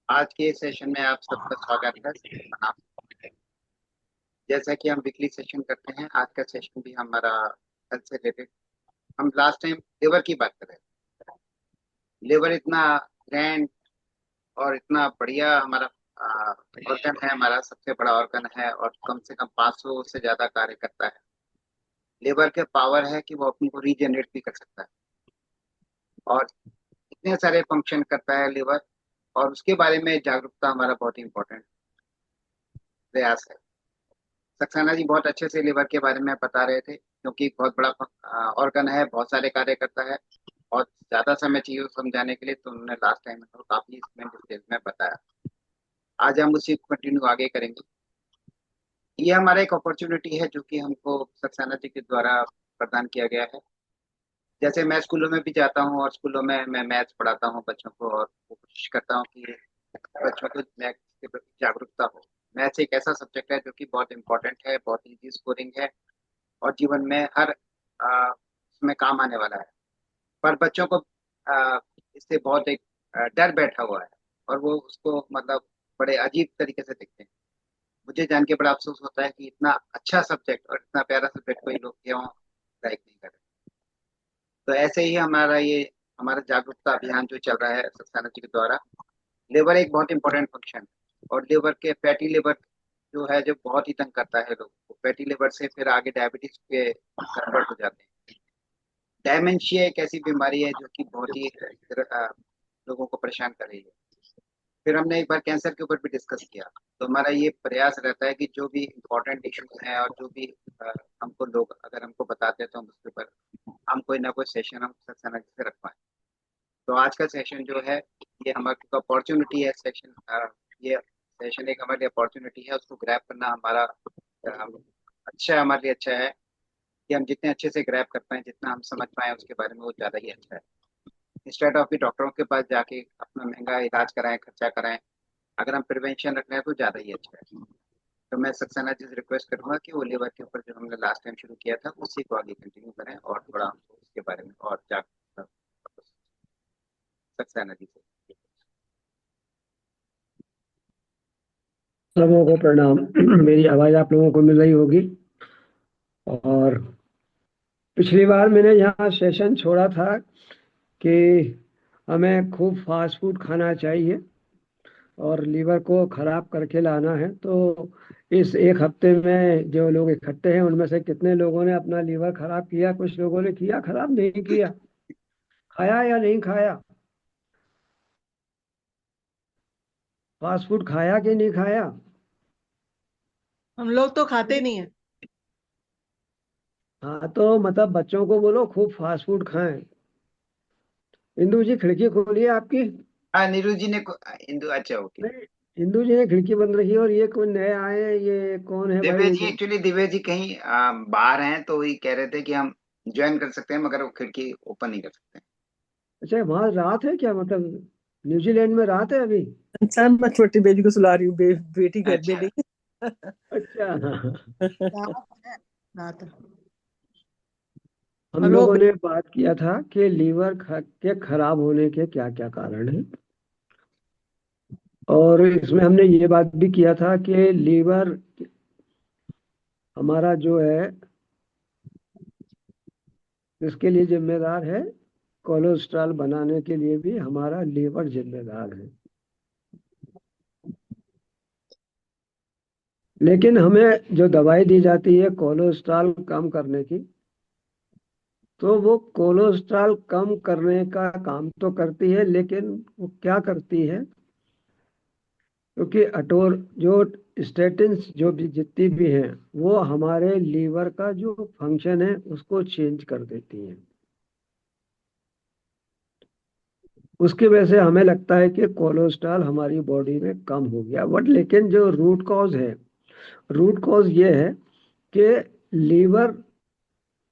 आज के सेशन में आप सबका स्वागत है। प्रणाम। जैसा कि हम वीकली सेशन करते हैं, आज का सेशन भी हमारा हेल्थ से रिलेटेड। हम लास्ट टाइम लिवर की बात कर रहे थे। लिवर इतना ग्रैंड और इतना बढ़िया हमारा ऑर्गन है, हमारा सबसे बड़ा ऑर्गन है और कम से कम 500 से ज्यादा कार्य करता है। लिवर के पावर है कि वो अपने को रीजनरेट भी कर सकता है और इतने सारे फंक्शन करता है लिवर। और उसके बारे में जागरूकता हमारा बहुत इंपॉर्टेंट प्रयास है। सक्सेना जी बहुत अच्छे से लिवर के बारे में बता रहे थे, क्योंकि एक बहुत बड़ा ऑर्गन है, बहुत सारे कार्य करता है। और ज्यादा समय चाहिए उसको समझाने के लिए, तो उन्होंने लास्ट टाइम काफी इसमें डिटेल में बताया। आज हम उसी को कंटिन्यू आगे करेंगे। ये हमारा एक अपॉर्चुनिटी है जो कि हमको सक्सेना जी के द्वारा प्रदान किया गया है। जैसे मैं स्कूलों में भी जाता हूँ और स्कूलों में मैं मैथ्स पढ़ाता हूँ बच्चों को, और वो कोशिश करता हूँ कि बच्चों को मैथ्स के प्रति जागरूकता हो। मैथ्स एक ऐसा सब्जेक्ट है जो कि बहुत इंपॉर्टेंट है, बहुत इजी स्कोरिंग है और जीवन में हर उसमें काम आने वाला है। पर बच्चों को इससे बहुत एक डर बैठा हुआ है और वो उसको मतलब बड़े अजीब तरीके से देखते हैं। मुझे जान के बड़ा अफसोस होता है कि इतना अच्छा सब्जेक्ट और इतना प्यारा सब्जेक्ट कोई लोग क्यों लाइक नहीं कर रहे। तो ऐसे ही हमारा जागरूकता अभियान जो चल रहा है सक्सेना जी के द्वारा। लिवर एक बहुत इंपॉर्टेंट फंक्शन है और लिवर के फैटी लिवर जो है, जो बहुत ही तंग करता है लोगों को। फैटी लिवर से फिर आगे डायबिटीज के कन्वर्ट हो जाते हैं। डायमेंशिया एक ऐसी बीमारी है जो कि बहुत ही लोगों को परेशान कर रही है। फिर हमने एक बार कैंसर के ऊपर भी डिस्कस किया। तो हमारा ये प्रयास रहता है कि जो भी इम्पोर्टेंट इश्यूज हैं और जो भी अ, हमको लोग अगर हमको बताते हैं तो हम उसके ऊपर हम कोई ना कोई सेशन हम सक्सेना से रख पाए। तो आज का सेशन जो है, ये हमारी अपॉर्चुनिटी है। ये सेशन एक हमारी अपॉर्चुनिटी है, उसको ग्रैब करना हमारा अच्छा है, हमारे लिए अच्छा है कि हम जितने अच्छे से ग्रैब कर पाए, जितना हम समझ पाए उसके बारे में, वो ज़्यादा ही अच्छा है। इंस्टेड ऑफ कि डॉक्टरों के पास जाके अपना महंगा इलाज कराएं, खर्चा कराएं, अगर हम प्रिवेंशन रख रहे हैं तो ज़्यादा ही अच्छा है। तो मैं सक्सेना जी से रिक्वेस्ट करूंगा कि वो लिवर के ऊपर जो हमने लास्ट टाइम शुरू किया था उसी को आगे कंटिन्यू करें और थोड़ा हमको उसके बारे में और जागरूकता। सक्सेना जी से। सबों को प्रणाम। मेरी आवाज आप लोगों को मिल रही होगी। और पिछली बार मैंने यहाँ सेशन छोड़ा था कि हमें खूब फास्ट फूड खाना चाहिए और लीवर को खराब करके लाना है। तो इस एक हफ्ते में जो लोग इकट्ठे हैं उनमें से कितने लोगों ने अपना लीवर खराब किया? कुछ लोगों ने किया, खराब नहीं किया? खाया या नहीं खाया? फास्ट फूड खाया कि नहीं खाया? हम लोग तो खाते नहीं है। हाँ, तो मतलब बच्चों को बोलो खूब फास्ट फूड खाएं। इंदू जी, खिड़की खोलिए आपकी। हाँ, नीरू जी ने इंदु, अच्छा ओके। नहीं, हिंदू जी ने खिड़की बंद रखी है। और ये कौन नए आए हैं? ये कौन है दिव्य भाई? जी, एक्चुअली दिव्य जी कहीं बाहर हैं, तो वही कह रहे थे कि हम ज्वाइन कर सकते हैं मगर वो खिड़की ओपन नहीं कर सकते। अच्छा, वहां रात है क्या? मतलब न्यूजीलैंड में रात है अभी? इंसान, मैं छोटी बेबी को सुला रही हूँ, बेटी घर में अच्छा। नहीं अच्छा। रात है, रात है। हम और वो लोगों ने बात किया था कि लीवर के खराब होने के क्या क्या कारण हैं। और इसमें हमने ये बात भी किया था कि लीवर हमारा जो है, इसके लिए जिम्मेदार है। कोलेस्ट्रॉल बनाने के लिए भी हमारा लीवर जिम्मेदार है। लेकिन हमें जो दवाई दी जाती है कोलेस्ट्रॉल कम करने की, तो वो कोलेस्ट्रॉल कम करने का काम तो करती है, लेकिन वो क्या करती है? क्योंकि अटोर जो स्टेटिन्स जो भी जितनी भी हैं, वो हमारे लीवर का जो फंक्शन है उसको चेंज कर देती हैं। उसकी वजह से हमें लगता है कि कोलेस्ट्रॉल हमारी बॉडी में कम हो गया। बट लेकिन जो रूट कॉज है, रूट कॉज ये है कि लीवर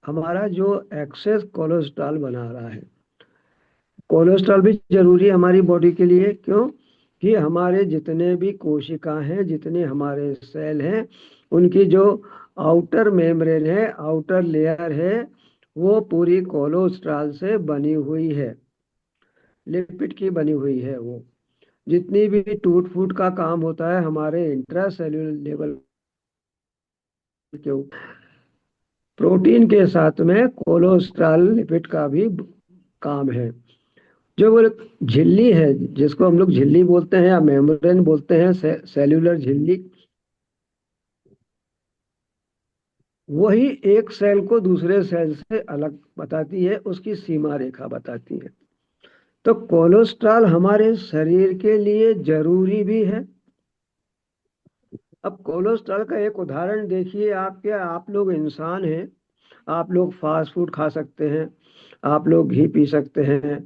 हमारा जो एक्सेस कोलेस्ट्रॉल बना रहा है। कोलेस्ट्रॉल भी जरूरी है हमारी बॉडी के लिए। क्यों? कि हमारे जितने भी कोशिका हैं, जितने हमारे सेल हैं, उनकी जो आउटर मेम्ब्रेन है, आउटर लेयर है, वो पूरी कोलेस्ट्रॉल से बनी हुई है, लिपिड की बनी हुई है वो। जितनी भी टूट फूट का काम होता है हमारे इंट्रा सेल्यूलर लेवल के ऊपर, प्रोटीन के साथ में कोलेस्ट्रॉल लिपिड का भी काम है। जो वो झिल्ली है जिसको हम लोग झिल्ली बोलते हैं या मेम्ब्रेन बोलते हैं, सेल्यूलर झिल्ली, वही एक सेल को दूसरे सेल से अलग बताती है, उसकी सीमा रेखा बताती है। तो कोलेस्ट्रॉल हमारे शरीर के लिए जरूरी भी है। अब कोलेस्ट्रॉल का एक उदाहरण देखिए, आप लोग इंसान हैं, आप लोग फास्ट फूड खा सकते हैं, आप लोग घी पी सकते हैं,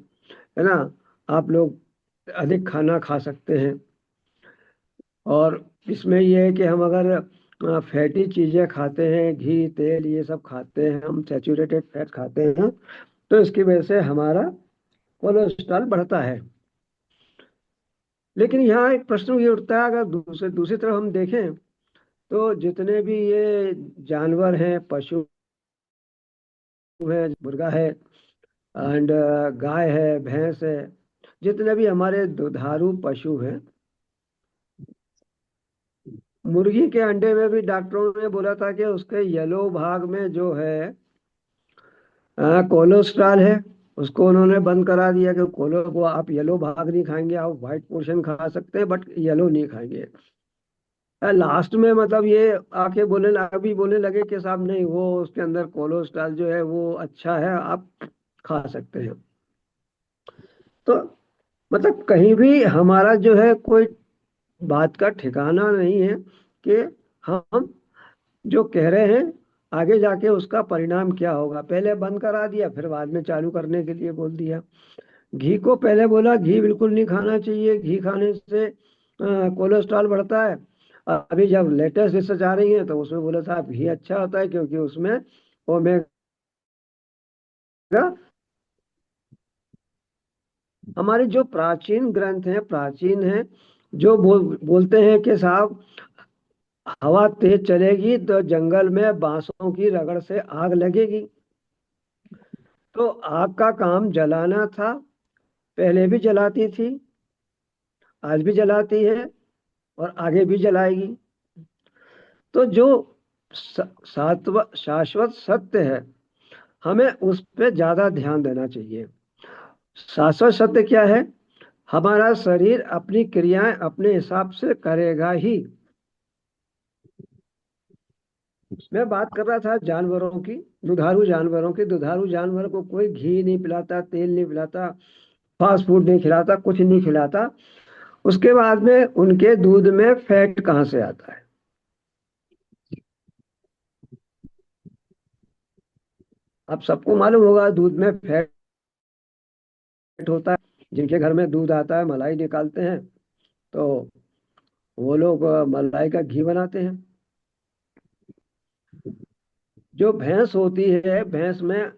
है ना, आप लोग अधिक खाना खा सकते हैं। और इसमें यह है कि हम अगर फैटी चीजें खाते हैं, घी तेल ये सब खाते हैं, हम सैचुरेटेड फैट खाते हैं, तो इसकी वजह से हमारा कोलेस्ट्रॉल बढ़ता है। लेकिन यहाँ एक प्रश्न ये उठता है, अगर दूसरी तरफ हम देखें तो जितने भी ये जानवर हैं, पशु है, मुर्गा है एंड गाय है, भैंस है, जितने भी हमारे दुधारू पशु हैं, मुर्गी के अंडे में भी डॉक्टरों ने बोला था कि उसके येलो भाग में जो है कोलेस्ट्रॉल है, उसको उन्होंने बंद करा दिया कि कोलो को आप येलो भाग नहीं खाएंगे, आप व्हाइट पोर्शन खा सकते हैं बट येलो नहीं खाएंगे। लास्ट में मतलब ये आके अभी बोलने लगे कि साहब नहीं, वो उसके अंदर कोलेस्ट्रॉल जो है वो अच्छा है, आप खा सकते हैं। तो मतलब कहीं भी हमारा जो है कोई बात का ठिकाना नहीं है कि हम जो कह रहे हैं आगे जाके उसका परिणाम क्या होगा। पहले बंद करा दिया, फिर बाद में चालू करने के लिए बोल दिया। घी को पहले बोला घी बिल्कुल नहीं खाना चाहिए, घी खाने से कोलेस्ट्रॉल बढ़ता है। अभी जब लेटेस्ट रिसर्च आ रही है तो उसमें बोला था घी अच्छा होता है क्योंकि उसमें ओमेगा, हमारे जो प्राचीन ग्रंथ हैं, प्राचीन हैं, जो बोलते हैं कि साहब हवा तेज चलेगी तो जंगल में बांसों की रगड़ से आग लगेगी। तो आग का काम जलाना था, पहले भी जलाती थी, आज भी जलाती है और आगे भी जलाएगी। तो जो शाश्वत सत्य है, हमें उस पर ज्यादा ध्यान देना चाहिए। शाश्वत सत्य क्या है? हमारा शरीर अपनी क्रियाएं अपने हिसाब से करेगा ही। मैं बात कर रहा था जानवरों की, दुधारू जानवरों की। दुधारू जानवर को कोई घी नहीं पिलाता, तेल नहीं पिलाता, फास्ट फूड नहीं खिलाता, कुछ नहीं खिलाता, उसके बाद में उनके दूध में फैट कहाँ से आता है? अब सबको मालूम होगा दूध में फैट होता है। जिनके घर में दूध आता है, मलाई निकालते हैं, तो वो लोग मलाई का घी बनाते हैं। जो भैंस होती है, भैंस में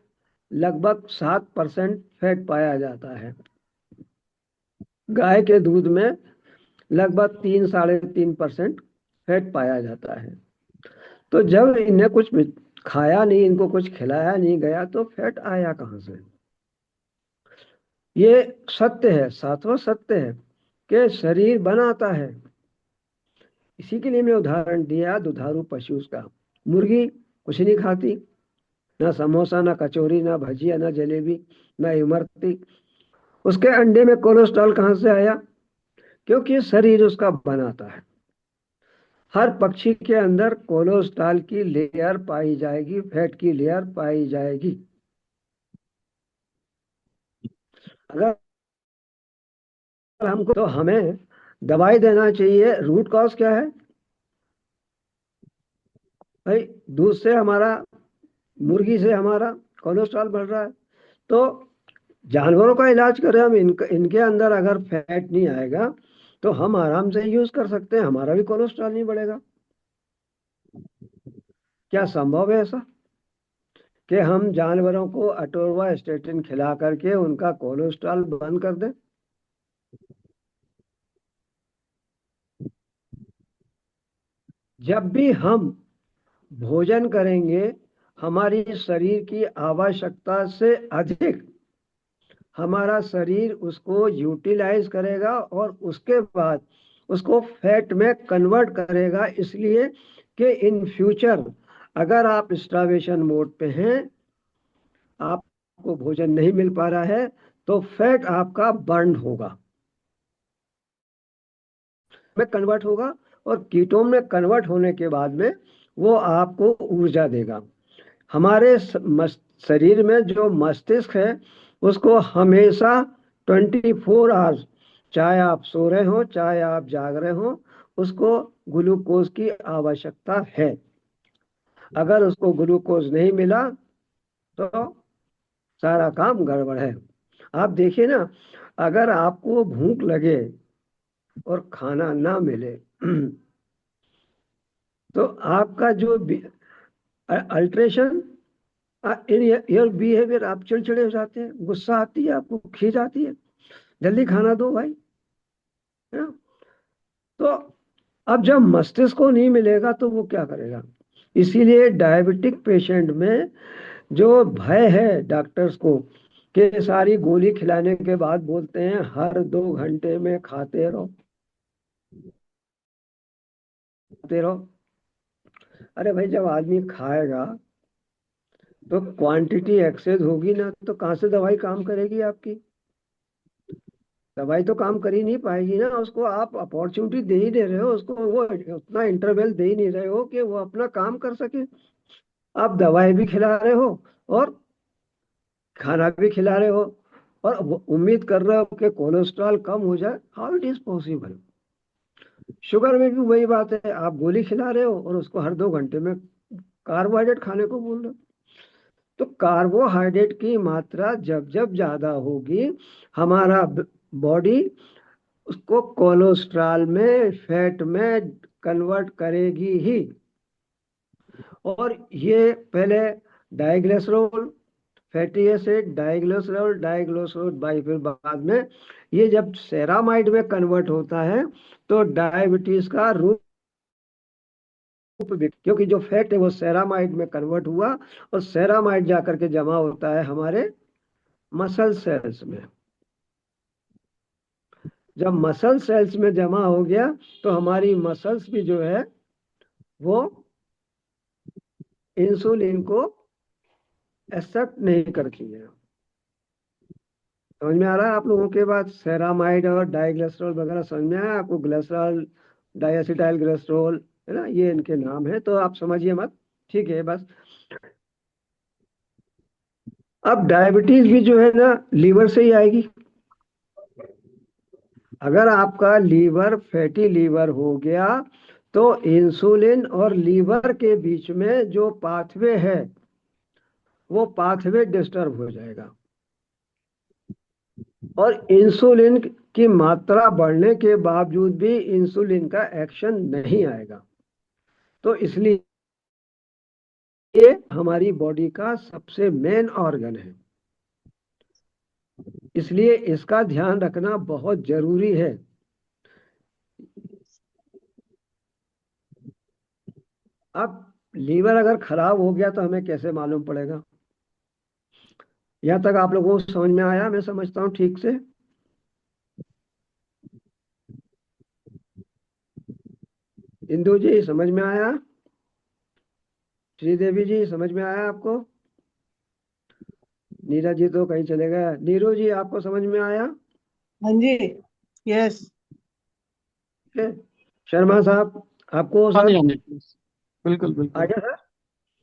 लगभग 7% फैट पाया जाता है। गाय के दूध में लगभग 3-3.5% फैट पाया जाता है। तो जब इन्हें कुछ खाया नहीं, इनको कुछ खिलाया नहीं गया, तो फैट आया कहाँ से? ये सत्य है, सातवां सत्य है कि शरीर बनाता है। इसी के लिए मैं उदाहरण दिया दुधारू पशु का। मुर्गी कुछ नहीं खाती, ना समोसा, ना कचौरी, ना भजिया, ना जलेबी, ना इमरती। उसके अंडे में कोलेस्ट्रॉल कहाँ से आया? क्योंकि शरीर उसका बनाता है। हर पक्षी के अंदर कोलेस्ट्रॉल की लेयर पाई जाएगी, फैट की लेयर पाई जाएगी। अगर हमको तो हमें दवाई देना चाहिए। रूट कॉज क्या है भाई? दूध से हमारा, मुर्गी से हमारा कोलेस्ट्रॉल बढ़ रहा है। तो जानवरों का इलाज करें हम, इनके अंदर अगर फैट नहीं आएगा तो हम आराम से यूज कर सकते हैं, हमारा भी कोलेस्ट्रॉल नहीं बढ़ेगा। क्या संभव है ऐसा कि हम जानवरों को अटोरवास्टेटिन खिला करके उनका कोलेस्ट्रॉल बंद कर दें? जब भी हम भोजन करेंगे, हमारी शरीर की आवश्यकता से अधिक हमारा शरीर उसको यूटिलाइज करेगा और उसके बाद उसको फैट में कन्वर्ट करेगा, इसलिए कि इन फ्यूचर अगर आप स्टार्वेशन मोड पे हैं, आपको भोजन नहीं मिल पा रहा है, तो फैट आपका बर्न होगा, में कन्वर्ट होगा, और कीटोन में कन्वर्ट होने के बाद में वो आपको ऊर्जा देगा। हमारे शरीर में जो मस्तिष्क है उसको हमेशा 24 आवर्स, चाहे आप सो रहे हो चाहे आप जाग रहे हो, उसको ग्लूकोज की आवश्यकता है। अगर उसको ग्लूकोज नहीं मिला तो सारा काम गड़बड़ है। आप देखिए ना, अगर आपको भूख लगे और खाना ना मिले तो आपका जो अल्ट्रेशन इन योर बिहेवियर, आप चिड़चिड़े हो जाते हैं, गुस्सा आती है, आपको खींच आती है, जल्दी खाना दो भाई, है ना। तो अब जब मस्तिष्क को नहीं मिलेगा तो वो क्या करेगा। इसीलिए डायबिटिक पेशेंट में जो भय है डॉक्टर्स को कि सारी गोली खिलाने के बाद बोलते हैं हर 2 घंटे में खाते रहो खाते रहो। अरे भाई, जब आदमी खाएगा तो क्वांटिटी एक्सेस होगी ना, तो कहाँ से दवाई काम करेगी आपकी। दवाई तो काम कर ही नहीं पाएगी ना, उसको आप अपॉर्चुनिटी दे ही दे रहे हो, उसको वो उतना इंटरवल दे ही नहीं रहे हो कि वो अपना काम कर सके। आप दवाई भी खिला रहे हो और खाना भी खिला रहे हो, और उम्मीद कर रहे हो कि कोलेस्ट्रॉल कम हो जाए। How it is possible. Sugar में भी वही बात है, आप गोली खिला रहे हो और उसको हर 2 घंटे में कार्बोहाइड्रेट खाने को बोल रहे हो। तो कार्बोहाइड्रेट की मात्रा जब जब ज्यादा होगी, हमारा बॉडी उसको कोलेस्ट्रॉल में, फैट में कन्वर्ट करेगी ही। और ये पहले डाइग्लिसरॉल, फैटी एसिड, डाइग्लिसरॉल, डाइग्लिसरॉल फिर बाद में ये जब सेरामाइड में कन्वर्ट होता है तो डायबिटीज का रूप, क्योंकि जो फैट है वो सेरामाइड में कन्वर्ट हुआ और सेरामाइड जाकर के जमा होता है हमारे मसल सेल्स में। जब मसल सेल्स में जमा हो गया तो हमारी मसल्स भी जो है वो इंसुलिन को एक्सेप्ट नहीं करती है। समझ में आ रहा है आप लोगों के बाद सेरामाइड और डाइग्लिसरॉल वगैरह समझ में आया आपको। ग्लिसरॉल, डाइएसिटाइल ग्लिसरॉल, है ना, ये इनके नाम है, तो आप समझिए मत, ठीक है बस। अब डायबिटीज भी जो है ना लीवर से ही आएगी। अगर आपका लीवर फैटी लीवर हो गया तो इंसुलिन और लीवर के बीच में जो पाथवे है वो पाथवे डिस्टर्ब हो जाएगा, और इंसुलिन की मात्रा बढ़ने के बावजूद भी इंसुलिन का एक्शन नहीं आएगा। तो इसलिए ये हमारी बॉडी का सबसे मेन ऑर्गन है, इसलिए इसका ध्यान रखना बहुत जरूरी है। अब लीवर अगर खराब हो गया तो हमें कैसे मालूम पड़ेगा। यहां तक आप लोगों को समझ में आया, मैं समझता हूं ठीक से। इंदु जी समझ में आया, श्रीदेवी जी समझ में आया आपको, नीरज जी तो कहीं चले गए, नीरू जी आपको समझ में आया। हाँ जी, यस। ठीक है, शर्मा साहब आपको हाँ जी, सब हाँ जी, बिल्कुल आ बिल्कुल। गया सर।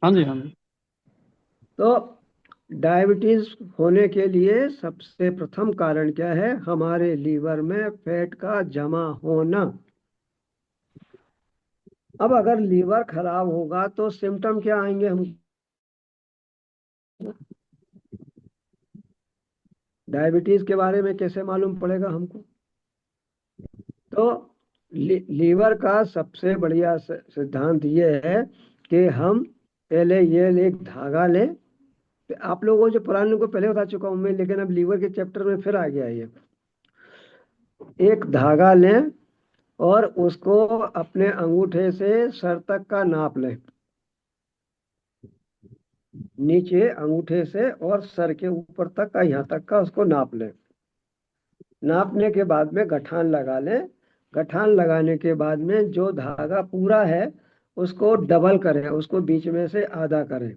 हाँ जी, हाँ जी। तो डायबिटीज होने के लिए सबसे प्रथम कारण क्या है, हमारे लीवर में फैट का जमा होना। अब अगर लीवर खराब होगा तो सिम्टम क्या आएंगे हम, डायबिटीज के बारे में कैसे मालूम पड़ेगा हमको। तो लीवर का सबसे बढ़िया सिद्धांत ये है कि हम पहले ये एक धागा लें। आप लोगों को जो पुराने को पहले बता चुका हूं मैं, लेकिन अब लीवर के चैप्टर में फिर आ गया ये। एक धागा लें और उसको अपने अंगूठे से सर तक का नाप लें। नीचे अंगूठे से और सर के ऊपर तक का, यहाँ तक का उसको नाप लें। नापने के बाद में गठान लगा लें। गठान लगाने के बाद में जो धागा पूरा है उसको डबल करें, उसको बीच में से आधा करें।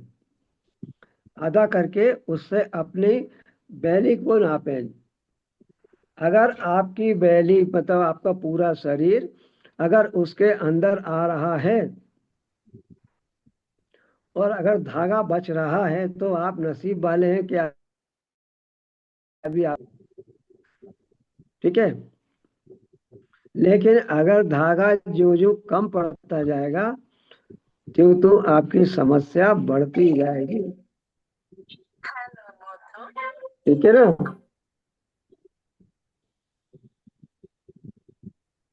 आधा करके उससे अपनी बैली को नापें। अगर आपकी बैली मतलब आपका पूरा शरीर अगर उसके अंदर आ रहा है और अगर धागा बच रहा है तो आप नसीब वाले हैं कि अभी आप, ठीक है। लेकिन अगर धागा जो जो कम पड़ता जाएगा त्यों तो आपकी समस्या बढ़ती जाएगी, ठीक है ना।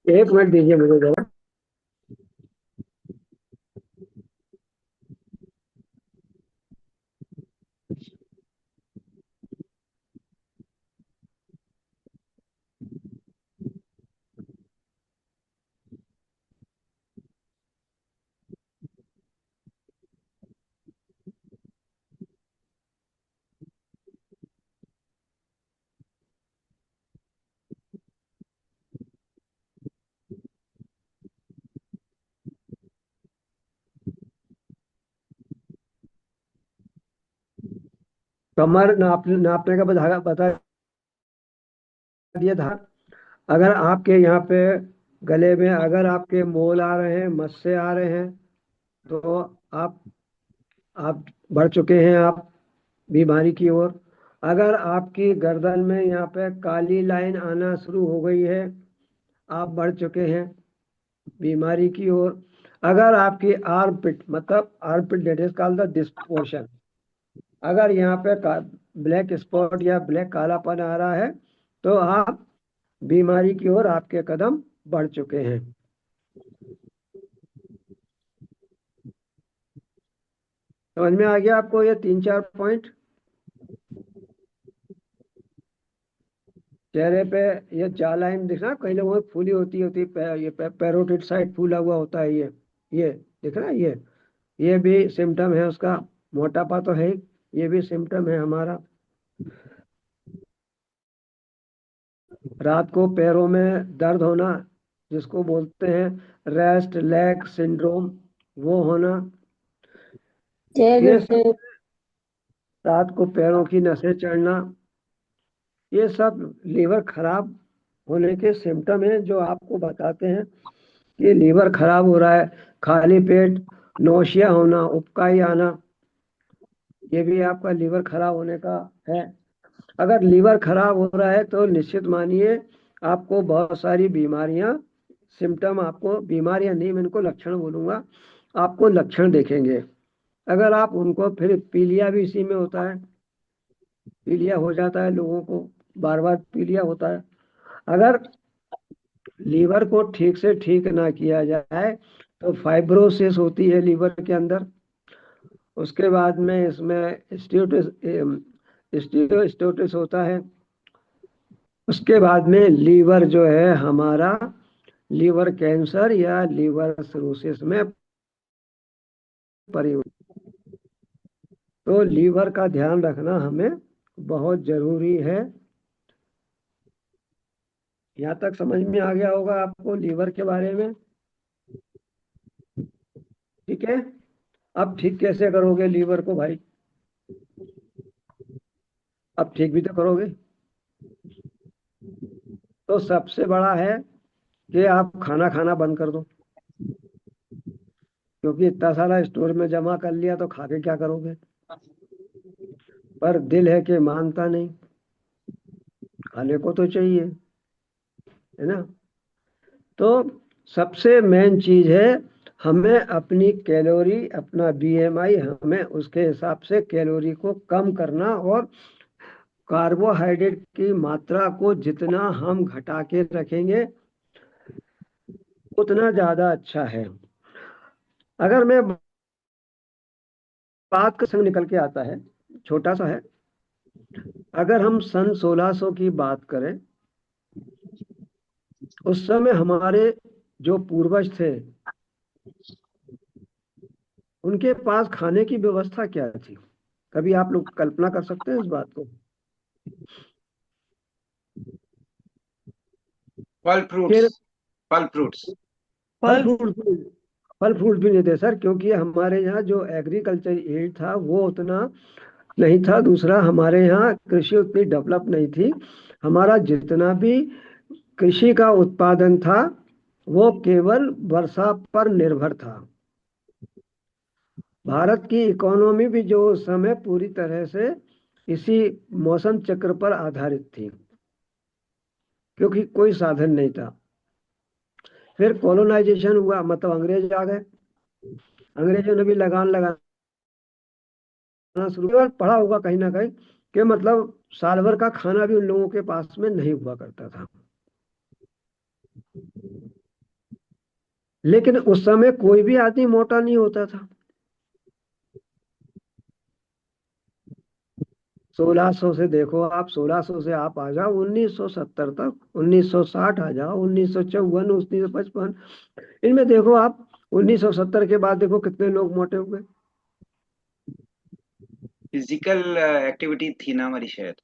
एक मिनट दीजिए मुझे जरा। कमर नापने का धागा बता दिया था। अगर आपके यहाँ पे गले में अगर आपके मोल आ रहे हैं, मस्से आ रहे हैं, तो आप बढ़ चुके हैं आप बीमारी की ओर। अगर आपकी गर्दन में यहाँ पे काली लाइन आना शुरू हो गई है, आप बढ़ चुके हैं बीमारी की ओर। अगर आपकी आर्मपिट मतलब armpit that is called the this portion, अगर यहाँ पे ब्लैक स्पॉट या ब्लैक कालापन आ रहा है तो आप बीमारी की ओर आपके कदम बढ़ चुके हैं। समझ में आ गया आपको ये 3-4 पॉइंट। चेहरे पे ये जा लाइन दिखना, कई लोगों में फूली होती ये पैरोटिड साइड फूला हुआ होता है, ये दिख रहा है, ये भी सिम्टम है उसका। मोटापा तो है ही, ये भी सिम्टम है हमारा। रात को पैरों में दर्द होना जिसको बोलते हैं रेस्ट लेग सिंड्रोम, वो होना। ये सब रात को पैरों की नसें चढ़ना, ये सब लीवर खराब होने के सिम्टम हैं जो आपको बताते हैं कि लीवर खराब हो रहा है। खाली पेट नौशिया होना, उबकाई आना, ये भी आपका लीवर खराब होने का है। अगर लीवर खराब हो रहा है तो निश्चित मानिए आपको बहुत सारी बीमारियां, सिम्टम, आपको बीमारियां नहीं, मैं इनको लक्षण बोलूंगा, आपको लक्षण देखेंगे। अगर आप उनको, फिर पीलिया भी इसी में होता है, पीलिया हो जाता है लोगों को, बार बार पीलिया होता है। अगर लीवर को ठीक से ठीक ना किया जाए तो फाइब्रोसिस होती है लीवर के अंदर। उसके बाद में इसमें स्टीरोसिस होता है। उसके बाद में लीवर जो है हमारा लीवर कैंसर या लीवर सिरोसिस में परिवर्तन। तो लीवर का ध्यान रखना हमें बहुत जरूरी है। यहाँ तक समझ में आ गया होगा आपको लीवर के बारे में, ठीक है। अब ठीक कैसे करोगे लीवर को भाई? अब ठीक भी तो करोगे। तो सबसे बड़ा है कि आप खाना खाना बंद कर दो, क्योंकि इतना सारा स्टोर में जमा कर लिया तो खा के क्या करोगे। पर दिल है कि मानता नहीं, खाने को तो चाहिए, है ना। तो सबसे मेन चीज है हमें अपनी कैलोरी, अपना बीएमआई, हमें उसके हिसाब से कैलोरी को कम करना और कार्बोहाइड्रेट की मात्रा को जितना हम घटा के रखेंगे उतना ज्यादा अच्छा है। अगर मैं बात का संग निकल के आता है, छोटा सा है। अगर हम सन 1600 की बात करें, उस समय हमारे जो पूर्वज थे उनके पास खाने की व्यवस्था क्या थी? कभी आप लोग कल्पना कर सकते हैं इस बात को? फल फ्रूट्स, फिर फल फ्रूट्स। फल फल फ्रूट भी फल फ्रूट भी नहीं थे सर, क्योंकि हमारे यहाँ जो एग्रीकल्चर एड था वो उतना नहीं था। दूसरा, हमारे यहाँ कृषि उतनी डेवलप नहीं थी। हमारा जितना भी कृषि का उत्पादन था वो केवल वर्षा पर निर्भर था। भारत की इकोनॉमी भी जो उस समय पूरी तरह से इसी मौसम चक्र पर आधारित थी, क्योंकि कोई साधन नहीं था। फिर कॉलोनाइजेशन हुआ, मतलब अंग्रेज आ गए। अंग्रेजों ने भी लगान लगाना शुरू किया। और पढ़ा होगा कहीं ना कहीं कि मतलब साल भर का खाना भी उन लोगों के पास में नहीं हुआ करता था। लेकिन उस समय कोई भी आदमी मोटा नहीं होता था। 1600 से देखो आप, 1600 से आप आ जाओ 1970 तक, 1960 आ जाओ, 1954, 1955, इनमें देखो आप 1970 के बाद देखो कितने लोग मोटे हुए। फिजिकल एक्टिविटी थी ना हमारी शायद।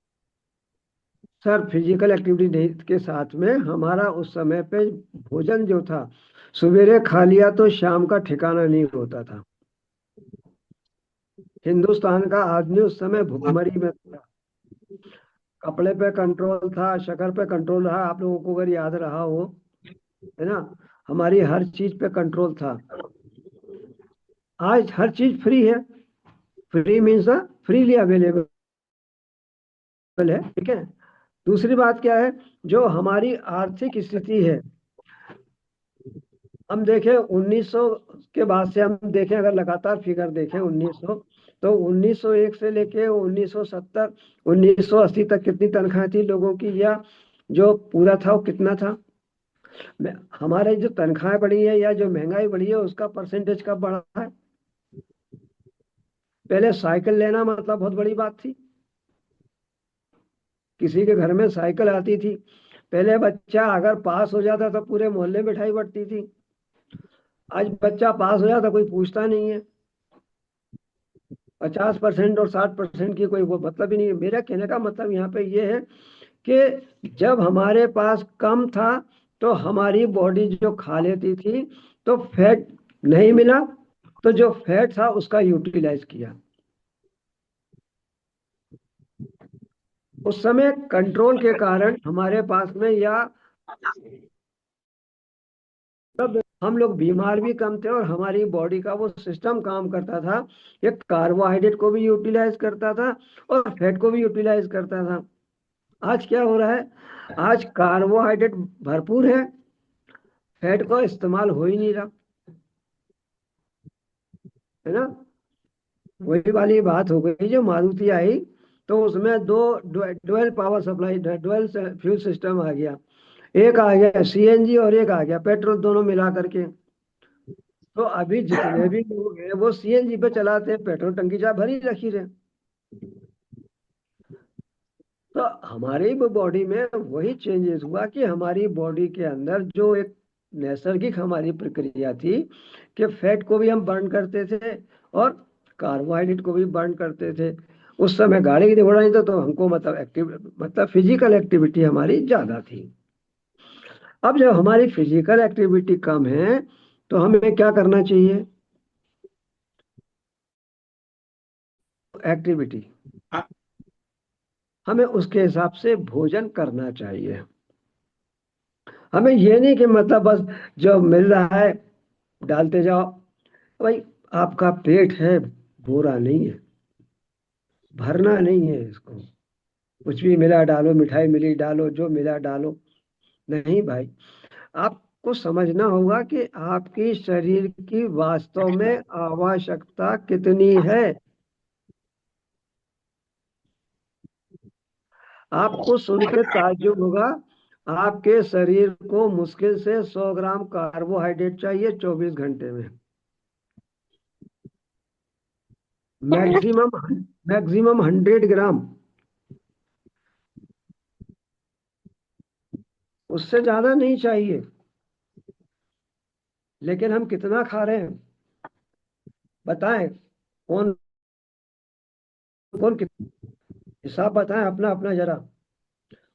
सर फिजिकल एक्टिविटी के साथ में हमारा उस समय पे भोजन जो था, सवेरे खा लिया तो शाम का ठिकाना नहीं होता था। हिंदुस्तान का आदमी उस समय भुखमरी में था। कपड़े पे कंट्रोल था, शक्कर पे कंट्रोल रहा, आप लोगों को अगर याद रहा हो, है ना। हमारी हर चीज पे कंट्रोल था। आज हर चीज फ्री है। फ्री मीन्स फ्रीली अवेलेबल है, ठीक है। दूसरी बात क्या है, जो हमारी आर्थिक स्थिति है, हम देखें 1900 के बाद से हम देखें, अगर लगातार फिगर देखें 1900, तो 1901 से लेके 1970 1980 तक कितनी तनख्वाह थी लोगों की, या जो पूरा था वो कितना था। हमारे जो तनख्वाह बढ़ी है या जो महंगाई बढ़ी है उसका परसेंटेज कब बढ़ा है? पहले साइकिल लेना मतलब बहुत बड़ी बात थी। किसी के घर में साइकिल आती थी। पहले बच्चा अगर पास हो जाता तो पूरे मोहल्ले में मिठाई बंटती थी। आज बच्चा पास हो जाता कोई पूछता नहीं है। 50% और 60% की कोई वो मतलब ही नहीं है। मेरा कहने का मतलब यहाँ पे ये है कि जब हमारे पास कम था तो हमारी बॉडी जो खा लेती थी, तो फैट नहीं मिला, तो जो फैट था उसका यूटिलाइज किया। उस समय कंट्रोल के कारण हमारे पास में, या तब हम लोग बीमार भी कम थे और हमारी बॉडी का वो सिस्टम काम करता था, ये कार्बोहाइड्रेट को भी यूटिलाइज करता था और फैट को भी यूटिलाइज करता था। आज क्या हो रहा है, आज कार्बोहाइड्रेट भरपूर है, फैट का इस्तेमाल हो ही नहीं रहा, है ना। वही वाली बात हो गई, जो मारुति आई तो उसमें दो dual power supply, dual fuel system आ गया। एक आ गया सीएनजी और एक आ गया पेट्रोल, दोनों मिला करके। तो अभी जितने भी लोग हैं वो सीएनजी पे चलाते हैं, पेट्रोल टंकी चाहे भरी रखी रहे। तो हमारी बॉडी में वही चेंजेस हुआ कि हमारी बॉडी के अंदर जो एक नैसर्गिक हमारी प्रक्रिया थी कि फैट को भी हम बर्न करते थे और कार्बोहाइड्रेट को भी बर्न करते थे। उस समय गाड़ी घोड़ा नहीं था, तो हमको मतलब मतलब फिजिकल एक्टिविटी हमारी ज्यादा थी। अब जब हमारी फिजिकल एक्टिविटी कम है तो हमें क्या करना चाहिए? एक्टिविटी, हाँ, हमें उसके हिसाब से भोजन करना चाहिए। हमें ये नहीं कि मतलब बस जो मिल रहा है डालते जाओ। भाई, आपका पेट है, बोरा नहीं है, भरना नहीं है इसको। कुछ भी मिला डालो, मिठाई मिली डालो, जो मिला डालो। नहीं भाई, आपको समझना होगा कि आपकी शरीर की वास्तव में आवश्यकता कितनी है। आपको सुन के ताज्जुब होगा, आपके शरीर को मुश्किल से 100 ग्राम कार्बोहाइड्रेट चाहिए 24 घंटे में। मैक्सिमम मैक्सिमम 100 ग्राम, उससे ज्यादा नहीं चाहिए। लेकिन हम कितना खा रहे हैं बताएं? कौन कौन कितना हिसाब बताएं अपना अपना जरा,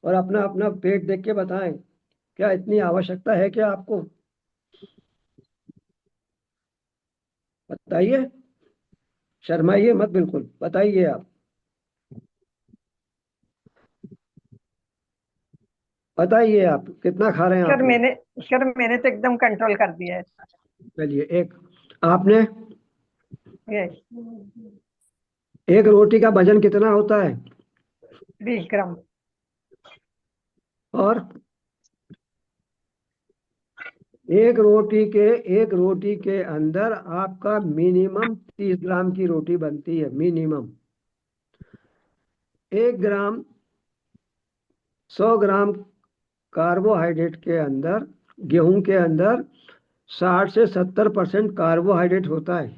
और अपना अपना पेट देख के बताएं, क्या इतनी आवश्यकता है क्या आपको? बताइए, शर्माइए मत, बिल्कुल बताइए आप, बताइए आप कितना खा रहे हैं आप सर लोग? मैंने तो एकदम कंट्रोल कर दिया है। चलिए, एक आपने, यस, एक रोटी का वजन कितना होता है? 20 ग्राम। और एक रोटी के अंदर आपका मिनिमम 30 ग्राम की रोटी बनती है, मिनिमम। 1 ग्राम, 100 ग्राम कार्बोहाइड्रेट के अंदर, गेहूं के अंदर 60 से 70% कार्बोहाइड्रेट होता है।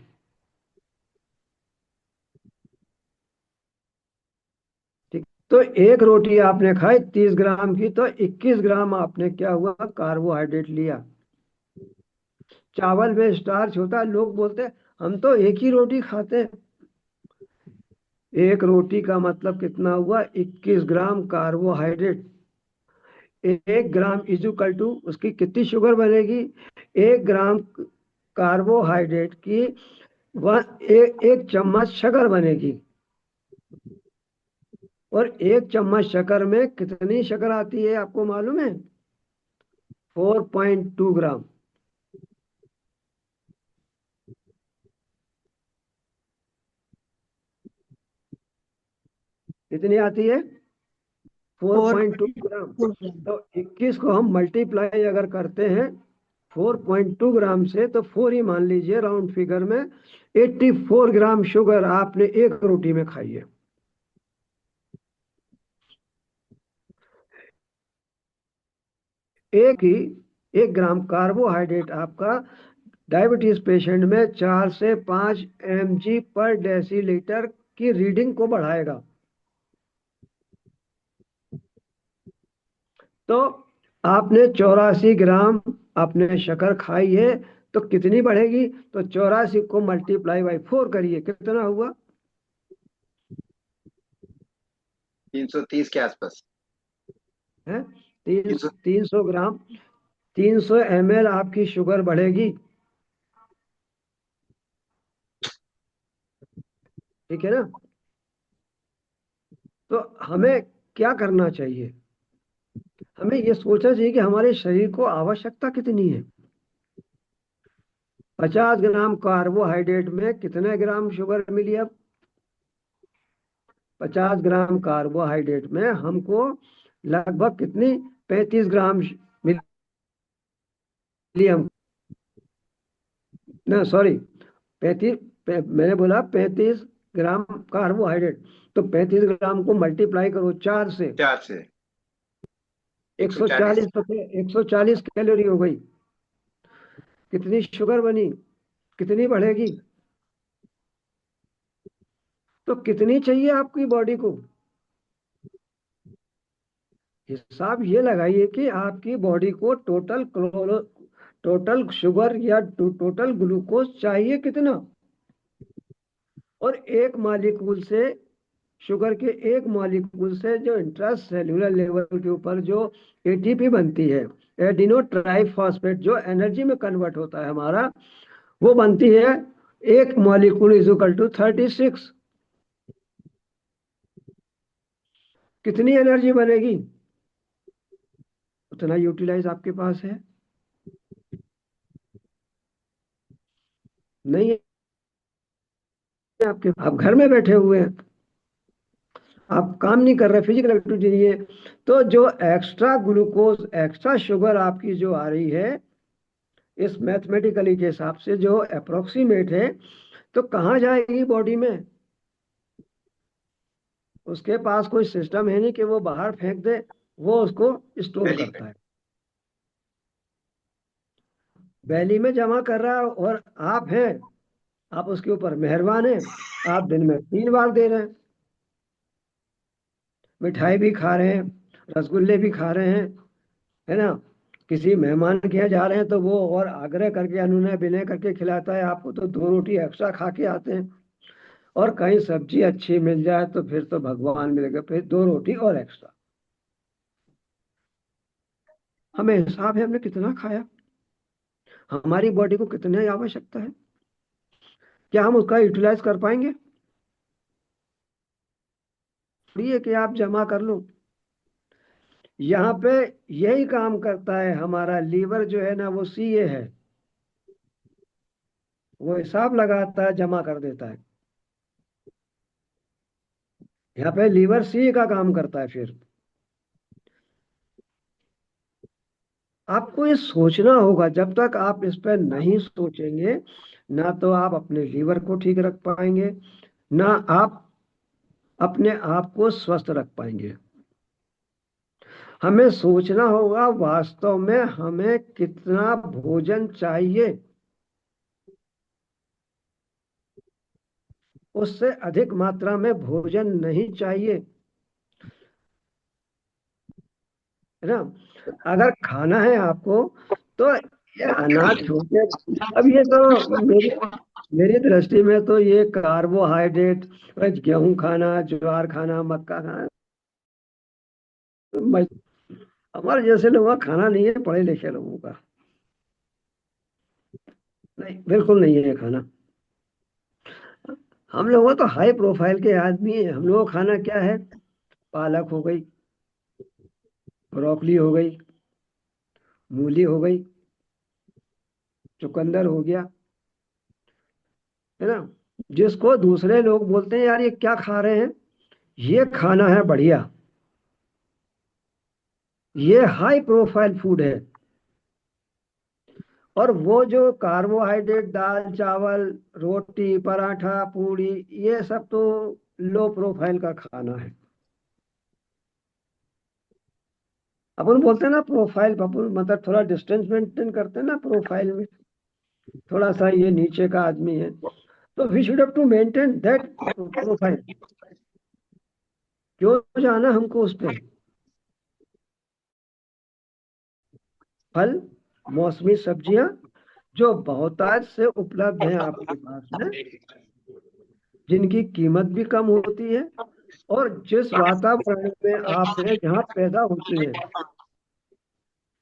ठीक, तो एक रोटी आपने खाई 30 ग्राम की, तो 21 ग्राम आपने क्या हुआ, कार्बोहाइड्रेट लिया। चावल में स्टार्च होता है, लोग बोलते हैं हम तो एक ही रोटी खाते हैं। एक रोटी का मतलब कितना हुआ, 21 gram carbohydrate. 1 gram equal to उसकी कितनी शुगर बनेगी, 1 ग्राम कार्बोहाइड्रेट की एक चम्मच शक्कर बनेगी। और एक चम्मच शक्कर में कितनी शक्कर आती है आपको मालूम है? 4.2 ग्राम। कितनी आती है? 4.2 ग्राम। 4. तो 21 को हम मल्टीप्लाई अगर करते हैं 4.2 ग्राम से, तो 4 ही मान लीजिए राउंड फिगर में, 84 ग्राम शुगर आपने एक रोटी में खाई है। एक ही 1 ग्राम कार्बोहाइड्रेट आपका डायबिटीज पेशेंट में 4 से 5 mg पर डेसीलीटर की रीडिंग को बढ़ाएगा। तो आपने 84 ग्राम आपने शक्कर खाई है, तो कितनी बढ़ेगी? तो 84 को मल्टीप्लाई बाई 4 करिए, कितना हुआ? 330 के आसपास। है, तीन 300। 300 ग्राम, 300 ml आपकी शुगर बढ़ेगी। ठीक है ना? तो हमें क्या करना चाहिए? हमें ये सोचना चाहिए कि हमारे शरीर को आवश्यकता कितनी है। 50 ग्राम कार्बोहाइड्रेट में कितने ग्राम शुगर मिली? अब 50 ग्राम कार्बोहाइड्रेट में हमको लगभग कितनी, 35 ग्राम मिली हम, ना सॉरी, 35, मैंने बोला 35 ग्राम कार्बोहाइड्रेट। तो 35 ग्राम को मल्टीप्लाई करो 4 से, 4 से 140। 140, तो 140 कैलोरी हो गई। कितनी शुगर बनी, कितनी बढ़ेगी? तो कितनी चाहिए आपकी बॉडी को? हिसाब ये लगाइए कि आपकी बॉडी को टोटल शुगर या टोटल ग्लूकोज चाहिए कितना। और एक मॉलिक्यूल से, शुगर के एक मॉलिक्यूल से जो इंट्रा सेल्यूलर लेवल के ऊपर जो एटीपी बनती है, एडिनो ट्राइफॉस्फेट, जो एनर्जी में कन्वर्ट होता है हमारा, वो बनती है, एक मॉलिक्यूल इज इक्वल टू 36। कितनी एनर्जी बनेगी? उतना यूटिलाइज आपके पास है नहीं है? आपके, आप घर में बैठे हुए हैं, आप काम नहीं कर रहे, फिजिकल एक्टिविटी नहीं है, तो जो एक्स्ट्रा ग्लूकोज, एक्स्ट्रा शुगर आपकी जो आ रही है, इस मैथमेटिकली के हिसाब से जो अप्रोक्सीमेट है, तो कहाँ जाएगी बॉडी में? उसके पास कोई सिस्टम है नहीं कि वो बाहर फेंक दे, वो उसको स्टोर पहली करता है, बैली में जमा कर रहा है। और आप हैं, आप उसके ऊपर मेहरबान हैं, आप दिन में 3 बार दे रहे हैं, मिठाई भी खा रहे हैं, रसगुल्ले भी खा रहे हैं, है ना? किसी मेहमान के यहाँ जा रहे हैं तो वो और आग्रह करके, अनुनय विनय करके खिलाता है आपको, तो 2 रोटी एक्स्ट्रा खा के आते हैं। और कहीं सब्जी अच्छी मिल जाए तो फिर तो भगवान मिलेगा, फिर 2 रोटी और एक्स्ट्रा। हमें हिसाब है हमने कितना खाया, हमारी बॉडी को कितनी आवश्यकता है, क्या हम उसका यूटिलाइज कर पाएंगे? ये कि आप जमा कर लो। यहाँ पे यही काम करता है हमारा लीवर जो है ना, वो सीए है, वो हिसाब लगाता है, जमा कर देता है। यहाँ पे लीवर सीए का काम करता है। फिर आपको ये सोचना होगा, जब तक आप इस पर नहीं सोचेंगे ना तो आप अपने लीवर को ठीक रख पाएंगे, ना आप अपने आप को स्वस्थ रख पाएंगे। हमें सोचना होगा वास्तव में हमें कितना भोजन चाहिए, उससे अधिक मात्रा में भोजन नहीं चाहिए, है ना। अगर खाना है आपको तो ये अनाज छोटे, अब ये तो मेरी मेरी दृष्टि में तो ये कार्बोहाइड्रेट, गेहूं खाना, ज्वार खाना, मक्का खाना, मैं- हमारे जैसे लोगों का खाना नहीं है, पढ़े लिखे लोगों का। नहीं, बिल्कुल नहीं है ये खाना। हम लोगों तो हाई प्रोफाइल के आदमी हैं, हम लोगों का खाना क्या है? पालक हो गई, ब्रोकली हो गई, मूली हो गई, चुकंदर हो गया, है ना। जिसको दूसरे लोग बोलते हैं यार ये क्या खा रहे हैं, ये खाना है बढ़िया, ये हाई प्रोफाइल फूड है। और वो जो कार्बोहाइड्रेट, दाल चावल, रोटी, पराठा, पूड़ी, ये सब तो लो प्रोफाइल का खाना है। अपन बोलते हैं ना प्रोफाइल, अपन मतलब थोड़ा डिस्टेंस मेंटेन करते हैं ना प्रोफाइल में, थोड़ा सा ये नीचे का आदमी है, तो we should have to maintain that profile. क्यों जाना हमको उस पे? फल, मौसमी सब्जियां जो बहुतायत से उपलब्ध हैं आपके पास में, जिनकी कीमत भी कम होती है, और जिस वातावरण में आप हैं जहाँ पैदा होती हैं।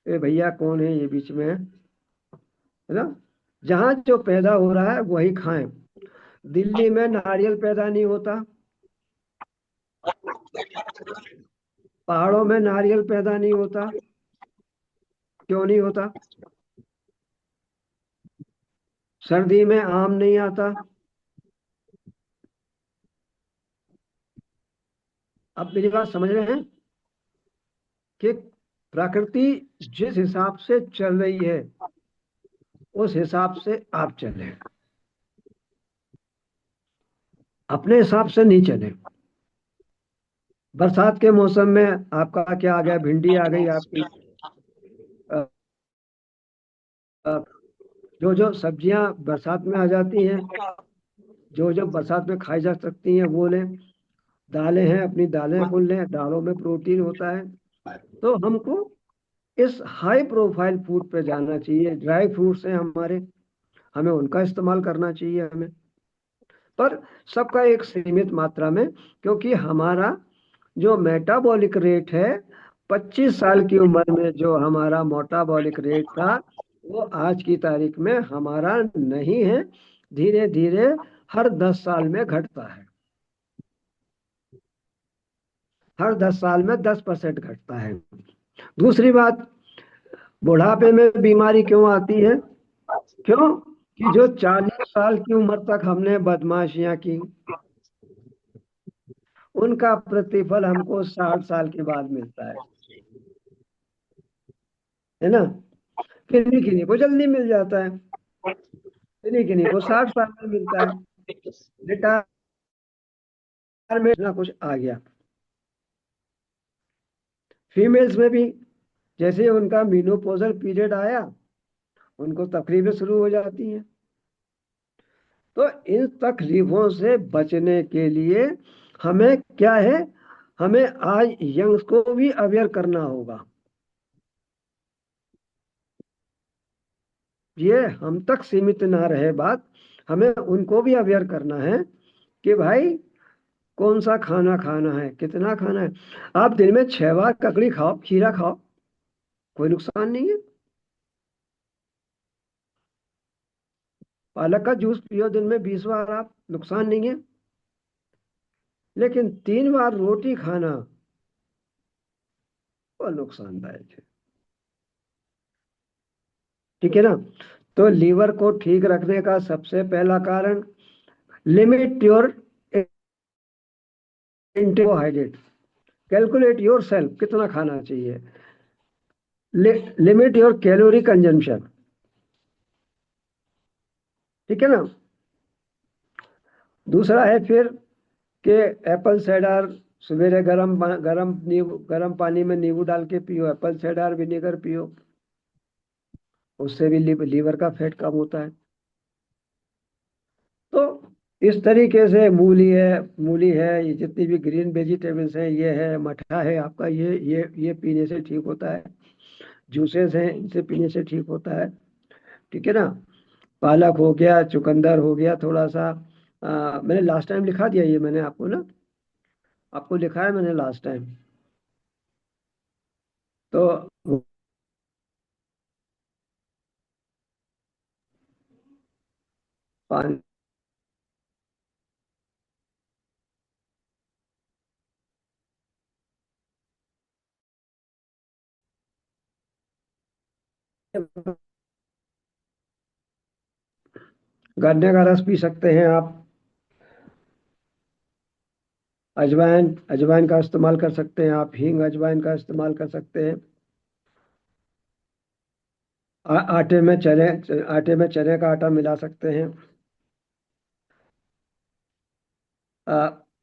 ए भैया कौन है ये बीच में है ना, जहाँ जो पैदा हो रहा है वही खाएं। दिल्ली में नारियल पैदा नहीं होता, पहाड़ों में नारियल पैदा नहीं होता, क्यों नहीं होता? सर्दी में आम नहीं आता। अब मेरी बात समझ रहे हैं कि प्रकृति जिस हिसाब से चल रही है उस हिसाब से आप चलें, अपने हिसाब से नहीं चलें। बरसात के मौसम में आपका क्या आ गया, भिंडी आ गई आपकी, अ, अ, जो जो सब्जियां बरसात में आ जाती हैं, जो जो बरसात में खाई जा सकती हैं वो लें। दालें हैं, अपनी दालें फूल लें, दालों में प्रोटीन होता है। तो हमको इस हाई प्रोफाइल फूड पे जाना चाहिए। ड्राई फ्रूट्स हैं हमारे, हमें उनका इस्तेमाल करना चाहिए हमें, पर सबका एक सीमित मात्रा में, क्योंकि हमारा जो मेटाबॉलिक रेट है, 25 साल की उम्र में जो हमारा मेटाबॉलिक रेट था वो आज की तारीख में हमारा नहीं है, धीरे धीरे हर 10 साल में घटता है, हर 10 साल में 10% घटता है। दूसरी बात, बुढ़ापे में बीमारी क्यों आती है? क्यों कि जो 40 साल की उम्र तक हमने बदमाशियां की, उनका प्रतिफल हमको 60 साल के बाद मिलता है ना। किन्हीं किन्हीं को जल्दी मिल जाता है, किन्हीं किन्हीं को 60 साल में मिलता है। रिटायरमेंट ना कुछ आ गया। फीमेल्स में भी जैसे उनका मीनोपॉजल पीरियड आया, उनको तकलीफें शुरू हो जाती हैं। तो इन तकलीफों से बचने के लिए हमें क्या है, हमें आज यंग्स को भी अवेयर करना होगा। ये हम तक सीमित ना रहे बात, हमें उनको भी अवेयर करना है कि भाई कौन सा खाना खाना है, कितना खाना है। आप दिन में 6 बार ककड़ी खाओ, खीरा खाओ, कोई नुकसान नहीं है। पालक का जूस पियो दिन में 20 बार, आप, नुकसान नहीं है। लेकिन 3 बार रोटी खाना वो नुकसानदायक है। ठीक है ना। तो लीवर को ठीक रखने का सबसे पहला कारण, लिमिट योर इंटेहाइड्रेट, कैलकुलेट योर सेल्फ कितना खाना चाहिए, लिमिट योर कैलोरी कंजम्पशन। ठीक है ना। दूसरा है फिर कि एप्पल साइडर, सवेरे गरम पानी में नींबू डाल के पियो, एप्पल साइडर विनेगर पियो, उससे भी लीवर का फैट कम होता है। तो इस तरीके से मूली है, ये जितनी भी ग्रीन वेजिटेबल्स हैं, ये है, मठा है आपका, ये पीने से ठीक होता है। जूसेस हैं, इनसे पीने से ठीक होता है। ठीक है ना। पालक हो गया, चुकंदर हो गया थोड़ा सा। मैंने लास्ट टाइम लिखा दिया ये, मैंने आपको ना, आपको लिखा है मैंने लास्ट टाइम। तो पानी गन्ने का रस पी सकते हैं आप। अजवाइन का इस्तेमाल कर सकते हैं आप, हींग अजवाइन का इस्तेमाल कर सकते हैं। आटे में चने का आटा मिला सकते हैं।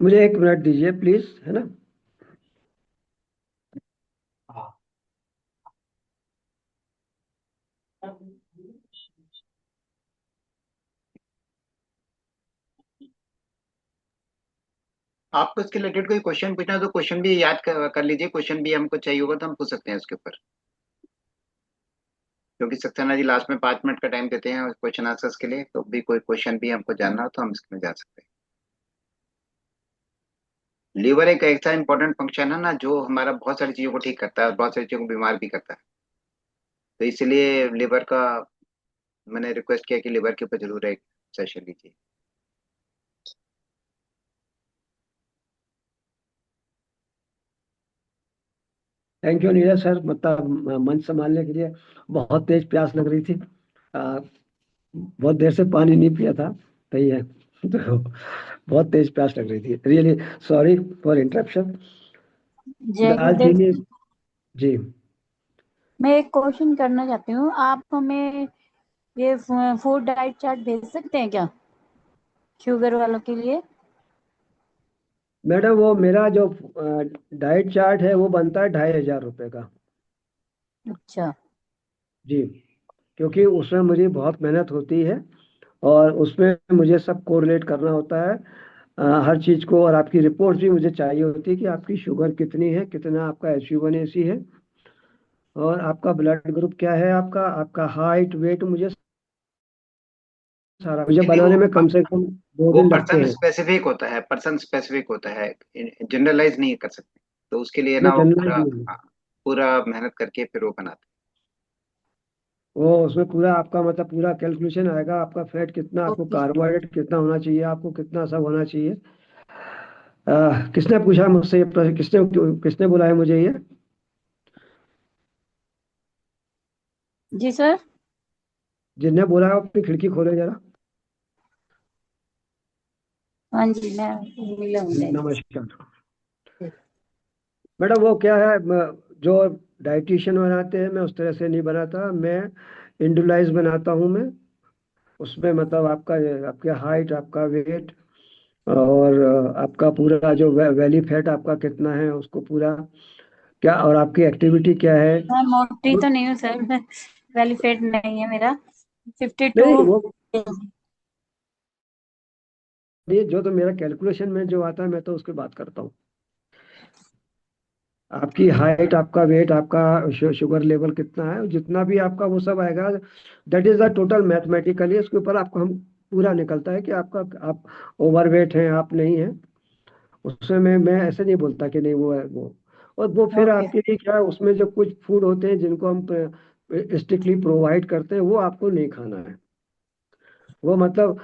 मुझे 1 मिनट दीजिए प्लीज, है ना। आपको इसके रिलेटेड कोई क्वेश्चन पूछना है तो क्वेश्चन भी याद कर लीजिए, क्वेश्चन भी हमको चाहिए होगा तो हम पूछ सकते हैं उसके ऊपर। क्योंकि सक्सेना जी लास्ट में 5 मिनट का टाइम देते हैं क्वेश्चन आंसर्स के लिए, तो भी कोई क्वेश्चन भी हमको जानना हो तो हम इसमें जा सकते हैं। लीवर एक ऐसा इंपॉर्टेंट फंक्शन है ना, जो हमारा बहुत सारी चीजों को ठीक करता है और बहुत सारी चीजों को बीमार भी करता है। तो इसलिए लिवर का मैंने रिक्वेस्ट किया कि लिवर के ऊपर जरूर एक सेशन लीजिए। थैंक यू नीरज सर, मतलब मंच संभालने के लिए। बहुत तेज प्यास लग रही थी। आ, बहुत देर से पानी नहीं पिया था। सही है। तो बहुत तेज प्यास लग रही थी, रियली सॉरी फॉर इंटरप्शन। जय गुरुदेव। दालचीनी। जी। मैं एक क्वेश्चन करना चाहती हूँ, आप हमें ये फूड डाइट चार्ट भेज सकते हैं क्या, शुगर वालों के लिए? मैडम वो मेरा जो डाइट चार्ट है वो बनता है 2,500 रुपये का। अच्छा। जी। क्योंकि उसमें मुझे बहुत मेहनत होती है और उसमें मुझे सब कोरिलेट करना होता है, हर चीज को। और आपकी रिपोर्ट भी मुझे चाहिए होती है कि आपकी शुगर कितनी है, कितना आपका HbA1c है, और आपका ब्लड ग्रुप क्या है, आपका आपका हाइट वेट, मुझे सारा मुझे नहीं, बनाने में कम से कम दो वो दिन लगते पर्सन हैं। स्पेसिफिक होता है, पर्सन स्पेसिफिक होता है, जनरलाइज नहीं कर सकते। तो उसके लिए नहीं, ना वो जनरलाइज पूरा, नहीं है। हाँ, पूरा मेहनत करके फिर वो बनाते वो उसमें पूरा आपका मतलब पूरा कैलकुलेशन आएगा, आपका फैट कितना, आपको ओके। कार्बोहाइड्रेट कितना होना चाहिए, आपको कितना सब होना चाहिए। किसने पूछा मुझसे ये प्रश्न, किसने बोला है मुझे ये? जी सर। जिसने बोला है वो अपनी खिड़की खोले जरा। हाँ जी, मैं मिला हूँ जी। नमस्कार मैडम। वो क्या है, जो डाइटिशियन बनाते हैं मैं उस तरह से नहीं बनाता, मैं इंडिविजुअलाइज बनाता हूँ मैं। उसमें मतलब आपका आपके हाइट, आपका वेट, और आपका पूरा जो वैली फैट आपका कितना है उसको पूरा, क्या, और आपकी एक्टिविटी क्या है। मैं मोटी तो नहीं हूँ सर, मैं वेली फिट नहीं है मेरा, 52। नहीं, वो ये जो तो मेरा कैलकुलेशन में जो आता है मैं तो उसकी बात करता हूँ। आपकी हाइट, आपका वेट, आपका शुगर लेवल कितना है, जितना भी आपका वो सब आएगा, that is the total mathematically, उसके ऊपर आपको हम पूरा निकलता है कि आपका आप ओवरवेट हैं, आप नहीं हैं। उसमें मैं ऐसे नहीं बोलता कि नहीं वो है वो। और वो फिर ओके। आपके लिए क्या है, उसमें जो कुछ फूड होते हैं जिनको हम स्ट्रिक्टली प्रोवाइड करते हैं वो आपको नहीं खाना है। वो मतलब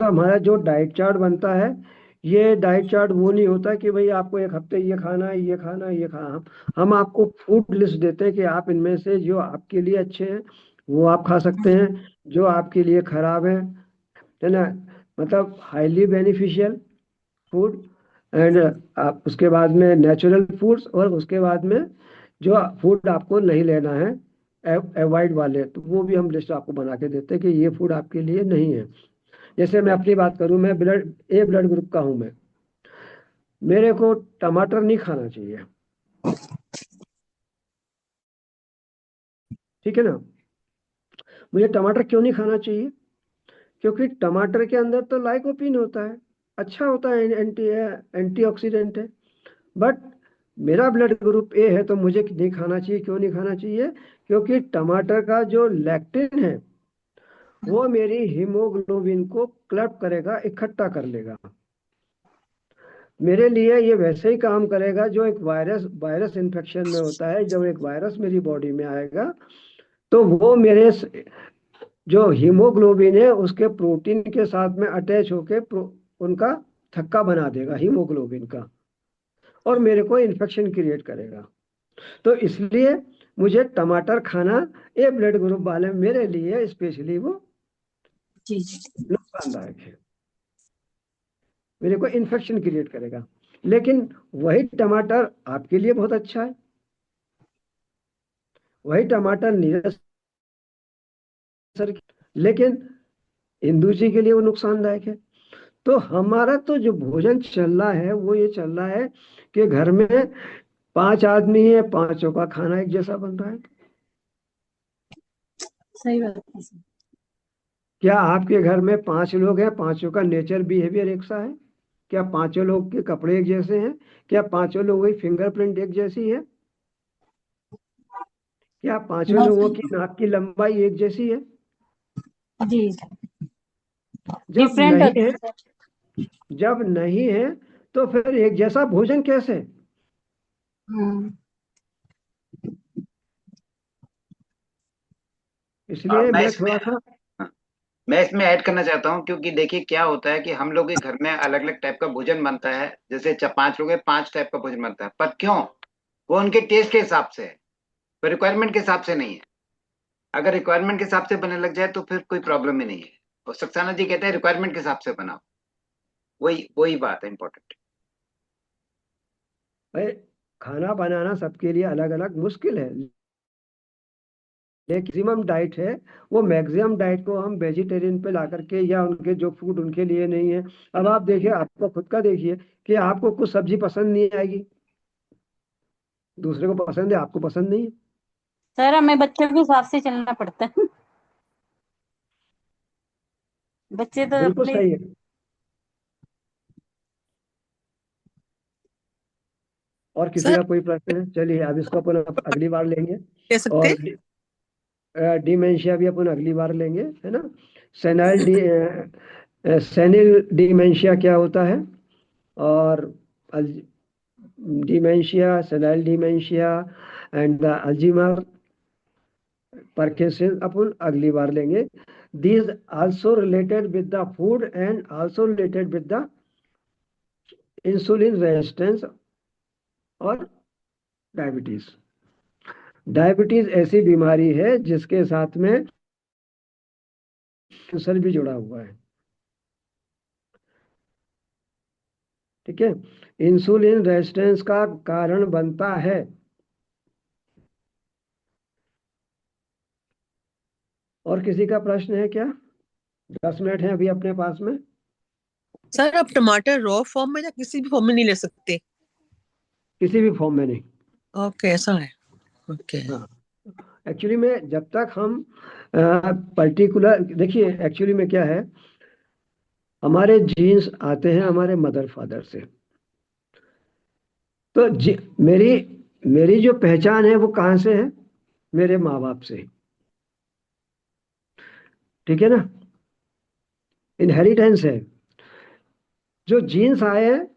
हमारा जो डाइट चार्ट बनता है, ये डाइट चार्ट वो नहीं होता कि भाई आपको एक हफ्ते ये खाना है, ये खाना है, ये खाना। हम आपको फूड लिस्ट देते हैं कि आप इनमें से जो आपके लिए अच्छे हैं वो आप खा सकते हैं, जो आपके लिए खराब है ना, मतलब हाईली बेनिफिशियल फूड, एंड आप उसके बाद में नेचुरल फूड्स, और उसके बाद में जो फूड आपको नहीं लेना है, अवॉइड वाले, तो वो भी हम लिस्ट आपको बना के देते हैं कि ये फूड आपके लिए नहीं है। जैसे मैं अपनी बात करूं, मैं ब्लड ग्रुप का हूं मैं, मेरे को टमाटर नहीं खाना चाहिए, ठीक है ना। मुझे टमाटर क्यों नहीं खाना चाहिए? क्योंकि टमाटर के अंदर तो लाइकोपीन होता है, अच्छा होता है, एंटीऑक्सीडेंट है। बट मेरा ब्लड ग्रुप ए है तो मुझे नहीं खाना चाहिए। क्यों नहीं खाना चाहिए? क्योंकि टमाटर का जो लैक्टिन है वो मेरी हीमोग्लोबिन को क्लब करेगा, इकट्ठा कर लेगा। मेरे लिए ये वैसे ही काम करेगा जो एक वायरस इन्फेक्शन में होता है। जब एक वायरस मेरी बॉडी में आएगा तो वो मेरे जो हीमोग्लोबिन है उसके प्रोटीन के साथ में अटैच होके उनका थक्का बना देगा हीमोग्लोबिन का, और मेरे को इन्फेक्शन क्रिएट करेगा। तो इसलिए मुझे टमाटर खाना ए ब्लड ग्रुप वाले मेरे लिए स्पेशली वो जी। नुकसानदायक है, मेरे को इन्फेक्शन क्रिएट करेगा। लेकिन वही टमाटर आपके लिए बहुत अच्छा है, वही टमाटर नीरज सर, लेकिन हिंदू जी के लिए वो नुकसानदायक है। तो हमारा तो जो भोजन चल रहा है वो ये चल रहा है कि घर में 5 आदमी है, पांचों का खाना एक जैसा बन रहा है। सही बात है सर। क्या आपके घर में 5 लोग हैं, पांचों का नेचर बिहेवियर एक सा है? क्या पांचों लोग के कपड़े एक जैसे हैं? क्या पांचों लोगों की फिंगरप्रिंट एक जैसी है? क्या पांचों लोगों की नाक की लंबाई एक जैसी है? जी। जब डिफरेंट नहीं होते है, हैं सर। जब नहीं है तो फिर एक जैसा भोजन कैसे? हम्म। और इसलिए मैं मैं इसमें थोड़ा सा हाँ, मैं इसमें ऐड करना चाहता हूँ, क्योंकि देखिए क्या होता है कि हम लोग के घर में अलग अलग टाइप का भोजन बनता है। जैसे 5 लोग हैं, 5 टाइप का भोजन बनता है, पर क्यों? वो उनके टेस्ट के हिसाब से है, पर रिक्वायरमेंट के हिसाब से नहीं है। अगर रिक्वायरमेंट के हिसाब से बनने लग जाए तो फिर कोई प्रॉब्लम ही नहीं है। और सक्सेना जी कहते हैं रिक्वायरमेंट के हिसाब से बनाओ। वही वही बात है इंपॉर्टेंट। भाई, खाना बनाना सबके लिए अलग अलग मुश्किल है, मैक्सिमम डाइट है, वो मैक्सिमम डाइट को हम वेजिटेरियन पे ला करके, या उनके जो फूड उनके लिए नहीं है। अब आप देखिए, आपको खुद का देखिए कि आपको कुछ सब्जी पसंद नहीं आएगी, दूसरे को पसंद है, आपको पसंद नहीं है। सर हमें बच्चों के हिसाब से चलना पड़ता है। बच्चे तो बिल्कुल अपने। सही है। और किसी सर का कोई प्रश्न है? चलिए, अब इसको अपन अगली बार लेंगे। कह सकते और हैं? डिमेंशिया भी अपन अगली बार लेंगे, है ना। सेनाइल डी सेनिल डिमेंशिया क्या होता है, और dementia, senile dementia and the Alzheimer, Parkinson अपन अगली बार लेंगे। These also related with the food and also related with the insulin resistance और डायबिटीज। डायबिटीज ऐसी बीमारी है जिसके साथ में कैंसर भी जुड़ा हुआ है, ठीक है। इंसुलिन रेजिस्टेंस का कारण बनता है। और किसी का प्रश्न है क्या? 10 मिनट है अभी अपने पास में। सर आप टमाटर रॉ फॉर्म में या किसी भी फॉर्म में नहीं ले सकते? किसी भी फॉर्म में नहीं। ओके, ऐसा है। ओके। हाँ, एक्चुअली में जब तक हम पर्टिकुलर, देखिए एक्चुअली में क्या है, हमारे जीन्स आते हैं हमारे मदर फादर से। तो मेरी मेरी जो पहचान है वो कहाँ से है? मेरे माँ बाप से, ठीक है ना। इनहेरिटेंस है। जो जीन्स आए हैं,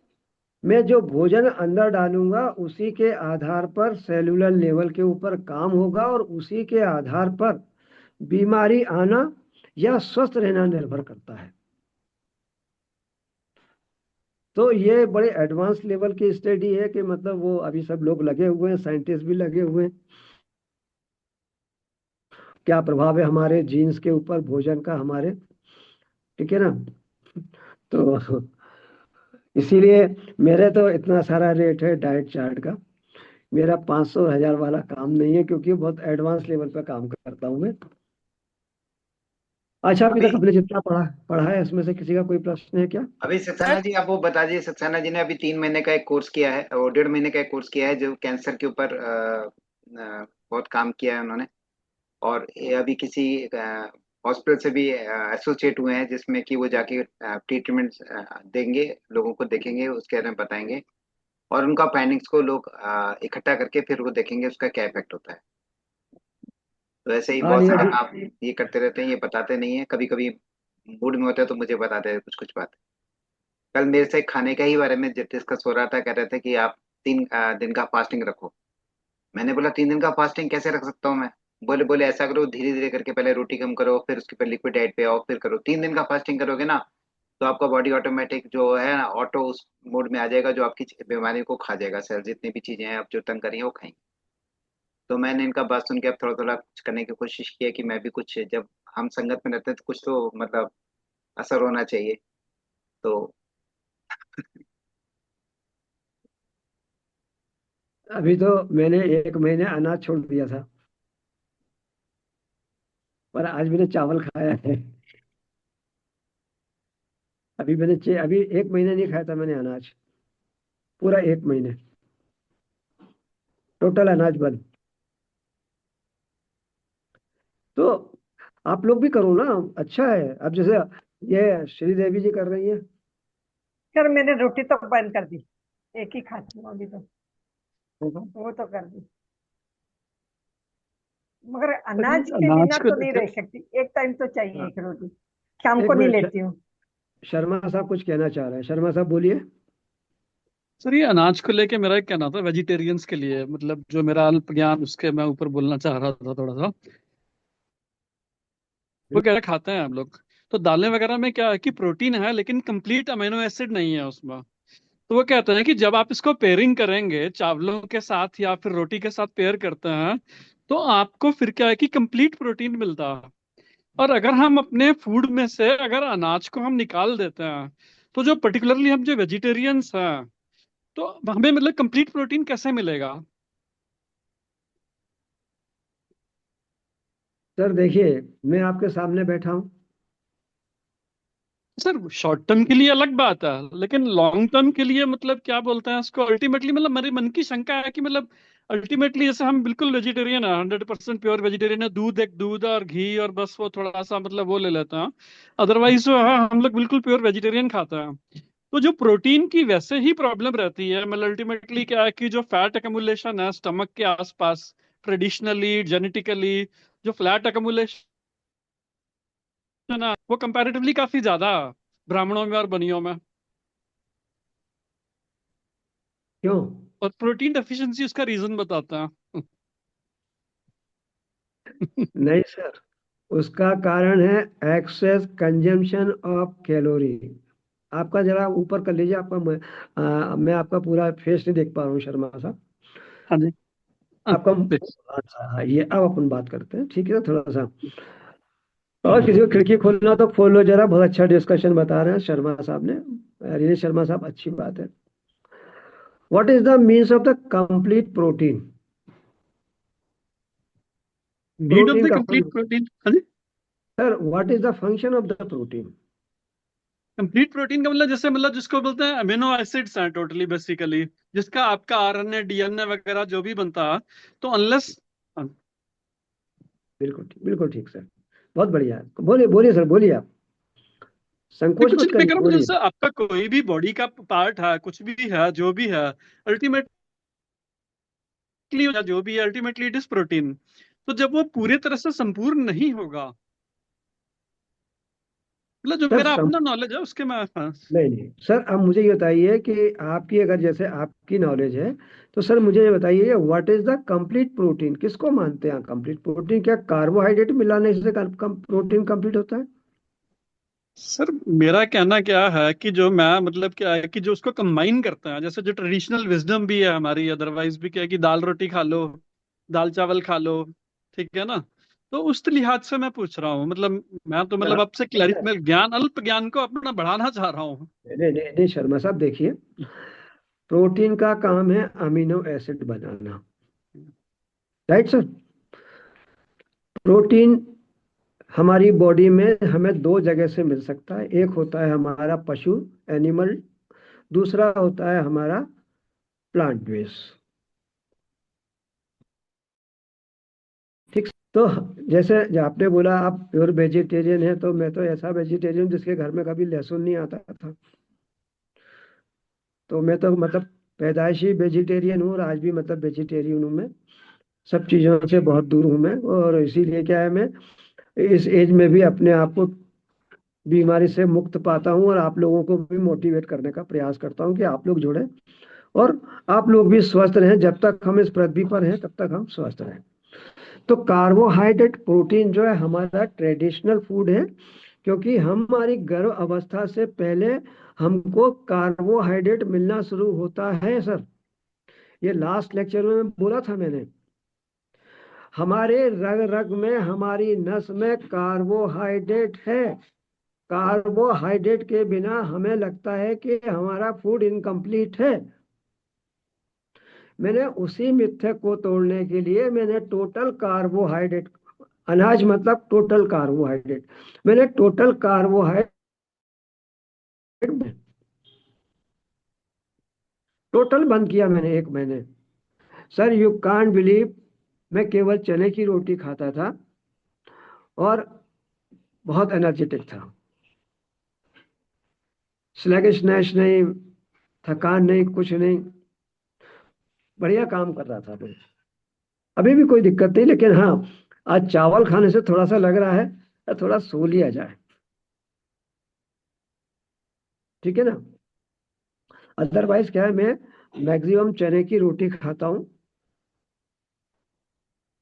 मैं जो भोजन अंदर डालूंगा उसी के आधार पर सेलुलर लेवल के ऊपर काम होगा, और उसी के आधार पर बीमारी आना या स्वस्थ रहना निर्भर करता है। तो ये बड़े एडवांस लेवल की स्टडी है कि मतलब वो अभी सब लोग लगे हुए हैं, साइंटिस्ट भी लगे हुए हैं, क्या प्रभाव है हमारे जीन्स के ऊपर भोजन का हमारे, ठीक है ना। तो इसीलिए मेरे तो इतना सारा रेट है डाइट चार्ट का। मेरा 500 1000 वाला काम नहीं है, क्योंकि बहुत एडवांस लेवल पे काम करता हूँ मैं। अच्छा, अभी अभी तक हमने जितना पढ़ा पढ़ा है, इसमें से किसी का कोई प्रश्न है क्या? अभी सक्सेना जी आप वो बता दीजिए। सक्सेना जी ने अभी 3 महीने का एक कोर्स किया है और 1.5 महीने का एक कोर्स किया है जो कैंसर के ऊपर बहुत काम किया है उन्होंने। और ये अभी किसी हॉस्पिटल से भी एसोसिएट हुए हैं जिसमें कि वो जाके ट्रीटमेंट देंगे, लोगों को देखेंगे, उसके बारे में बताएंगे और उनका फाइंडिंग्स को लोग इकट्ठा करके फिर वो देखेंगे उसका क्या इफेक्ट होता है। तो ऐसे ही हाँ, बहुत नहीं सारे अभी आप ये करते रहते हैं, ये बताते नहीं है। कभी कभी मूड में होता है तो मुझे बताते हैं कुछ कुछ बात। कल मेरे से खाने का ही बारे में डिस्कस हो रहा था, कह रहे थे कि आप 3 दिन का फास्टिंग रखो। मैंने बोला 3 दिन का फास्टिंग कैसे रख सकता हूँ मैं। बोले बोले ऐसा करो, धीरे धीरे करके पहले रोटी कम करो, फिर उसके ऊपर लिक्विड डाइट पे आओ, फिर करो 3 दिन का फास्टिंग करोगे ना, तो आपका बॉडी ऑटोमेटिक जो है ना ऑटो उस मोड में आ जाएगा जो आपकी बीमारी को खा जाएगा। सेल जितनी भी चीजें हैं आप जो तंग करी हैं वो खाएंगे। तो मैंने इनका बात सुन के अब थोड़ा थोड़ा कुछ करने की कोशिश की है कि मैं भी कुछ, जब हम संगत में रहते हैं तो कुछ तो मतलब असर होना चाहिए। तो अभी तो मैंने 1 महीने अनाज छोड़ दिया था, पर आज मैंने चावल खाया है। अभी 1 महीने नहीं खाया था मैंने अनाज, पूरा 1 महीने टोटल अनाज बंद। तो आप लोग भी करो ना, अच्छा है। अब जैसे ये श्रीदेवी जी कर रही है। सर मैंने रोटी तो बंद कर दी, एक ही खाती हूँ अभी तो, वो तो कर दी। मगर अनाज के अनाज बिना को तो नहीं लेकर रह सकती, एक टाइम तो चाहिए हाँ, एक रोटी। शाम एक को नहीं मिनट, लेती हूँ। शर्मा साहब कुछ कहना चाह रहे हैं। शर्मा साहब बोलिए। सर ये अनाज को लेके मेरा एक कहना था वेजिटेरियंस के लिए, मतलब जो मेरा अल्प ज्ञान उसके मैं ऊपर बोलना चाह रहा था थोड़ा सा। वो कह रहे खाते हैं हम लोग, तो दालें वगैरह में क्या है कि प्रोटीन है लेकिन कंप्लीट अमीनो एसिड नहीं है उसमें। तो वो कहते हैं कि जब आप इसको पेयरिंग करेंगे चावलों के साथ या फिर रोटी के साथ पेयर करते हैं, तो आपको फिर क्या है कि कंप्लीट प्रोटीन मिलता है। और अगर हम अपने फूड में से अगर अनाज को हम निकाल देते हैं, तो जो पर्टिकुलरली हम जो वेजिटेरियंस हैं, तो हमें मतलब कंप्लीट प्रोटीन कैसे मिलेगा? सर देखिए, मैं आपके सामने बैठा हूँ। सर शॉर्ट टर्म के लिए अलग बात है, लेकिन लॉन्ग टर्म के लिए मतलब क्या बोलते हैं उसको, अल्टीमेटली मतलब मेरे मन की शंका है कि मतलब अल्टीमेटली जैसे हम बिल्कुल वेजिटेरियन है, 100% प्योर वेजिटेरियन है, दूध एक दूध और घी और बस वो थोड़ा सा मतलब वो ले लेते हैं, अदरवाइज जो है हम लोग बिल्कुल प्योर वेजिटेरियन खाते हैं। तो जो प्रोटीन की वैसे ही प्रॉब्लम रहती है, मतलब अल्टीमेटली क्या है कि जो फैट अकमुलेशन है स्टमक के आसपास, ट्रेडिशनली जेनेटिकली जो फ्लैट अकमुलेशन है ना, वो कंपैरेटिवली काफी ज्यादा है ब्राह्मणों में और बनियों में। क्यों? और प्रोटीन डेफिशिएंसी उसका रीजन बताता है। नहीं सर, उसका कारण है एक्सेस कंजम्पशन ऑफ कैलोरी। आपका जरा ऊपर कर लीजिए, मैं आपका पूरा फेस नहीं देख पा रहा हूँ शर्मा साहब। हाँ जी। हाँ, आपका please। अच्छा, हाँ, ये अब अपन बात करते हैं, ठीक है ना, थोड़ा सा। और किसी को खिड़की खोलना तो खोलो जरा, बहुत अच्छा डिस्कशन बता रहे हैं शर्मा साहब ने। रिनेश शर्मा साहब, अच्छी बात है। What is the means of the complete protein? Need of protein the का कंप्लीट प्रोटीन, हाँ जी। Sir, what is the function of the protein? Complete protein का मतलब जैसे मतलब जिसको बोलते हैं अमीनो एसिड्स हैं टोटली बेसिकली, जिसका आपका आरएनए डीएनए वगैरह जो भी बनता है, तो अनलेस। बिल्कुल ठीक सर, बहुत बढ़िया। बोलिए बोलिए सर, बोलिए आप, नहीं संकोच कुछ मत नहीं, मैं कह करिए, रहा हूँ बोलिए। जैसे आपका कोई भी बॉडी का पार्ट है, कुछ भी है जो भी है, अल्टीमेटली जो भी है अल्टीमेटली इट इज प्रोटीन। तो जब वो पूरे तरह से संपूर्ण नहीं होगा, मतलब जो सर मेरा अपना नॉलेज है उसके में, हाँ। नहीं नहीं सर, अब मुझे ये बताइए कि आपकी अगर जैसे आपकी नॉलेज है, तो सर मुझे ये बताइए what is the complete protein, किसको मानते हैं कंप्लीट प्रोटीन? क्या कार्बोहाइड्रेट मिलाने से प्रोटीन कंप्लीट होता है? सर मेरा कहना क्या है कि जो मैं मतलब क्या है कि जो उसको कंबाइन करते हैं, जैसे जो ट्रेडिशनल विजडम भी है हमारी, अदरवाइज भी क्या है कि दाल रोटी खा लो, दाल चावल खा लो, ठीक है ना। तो उस लिहाज से मैं पूछ रहा हूँ, मतलब मैं तो मतलब आपसे क्लैरिटी में ज्ञान, अल्प ज्ञान को अपना बढ़ाना चाह रहा हूँ। नहीं नहीं नहीं शर्मा साहब, देखिए प्रोटीन का काम है अमीनो एसिड बनाना, राइट सर? प्रोटीन हमारी बॉडी में हमें दो जगह से मिल सकता है। एक होता है हमारा पशु एनिमल, दूसरा होता है हमारा प्लांट बेस। ठीक। तो जैसे जो आपने बोला आप प्योर वेजिटेरियन है, तो मैं तो ऐसा वेजिटेरियन जिसके घर में कभी लहसुन नहीं आता था। तो मैं तो मतलब पैदाइशी वेजिटेरियन हूँ और आज भी मतलब वेजिटेरियन हूँ मैं। सब चीज़ों से बहुत दूर हूँ मैं, और इसीलिए क्या है, मैं इस एज में भी अपने आप को बीमारी से मुक्त पाता हूँ और आप लोगों को भी मोटिवेट करने का प्रयास करता हूँ कि आप लोग जुड़े और आप लोग भी स्वस्थ रहें। जब तक हम इस पृथ्वी पर हैं तब तक हम स्वस्थ रहें। तो कार्बोहाइड्रेट प्रोटीन जो है हमारा ट्रेडिशनल फूड है, क्योंकि हमारी गर्भ अवस्था से पहले हमको कार्बोहाइड्रेट मिलना शुरू होता है सर। ये लास्ट लेक्चर में बोला था मैंने, हमारे रग रग में, हमारी नस में कार्बोहाइड्रेट है। कार्बोहाइड्रेट के बिना हमें लगता है कि हमारा फूड इनकम्प्लीट है। मैंने उसी मिथ्या को तोड़ने के लिए मैंने टोटल कार्बोहाइड्रेट, अनाज मतलब टोटल कार्बोहाइड्रेट, मैंने टोटल कार्बोहाइड्रेट टोटल बंद किया मैंने 1 महीने। सर यू कांट बिलीव, मैं केवल चने की रोटी खाता था और बहुत एनर्जेटिक था, स्लैगिशनेस नहीं, थकान नहीं, कुछ नहीं, बढ़िया काम कर रहा था मैं। अभी भी कोई दिक्कत नहीं, लेकिन हाँ आज चावल खाने से थोड़ा सा लग रहा है थोड़ा सो लिया जाए, ठीक है ना। अदरवाइज क्या है, मैं मैक्सिमम चने की रोटी खाता हूँ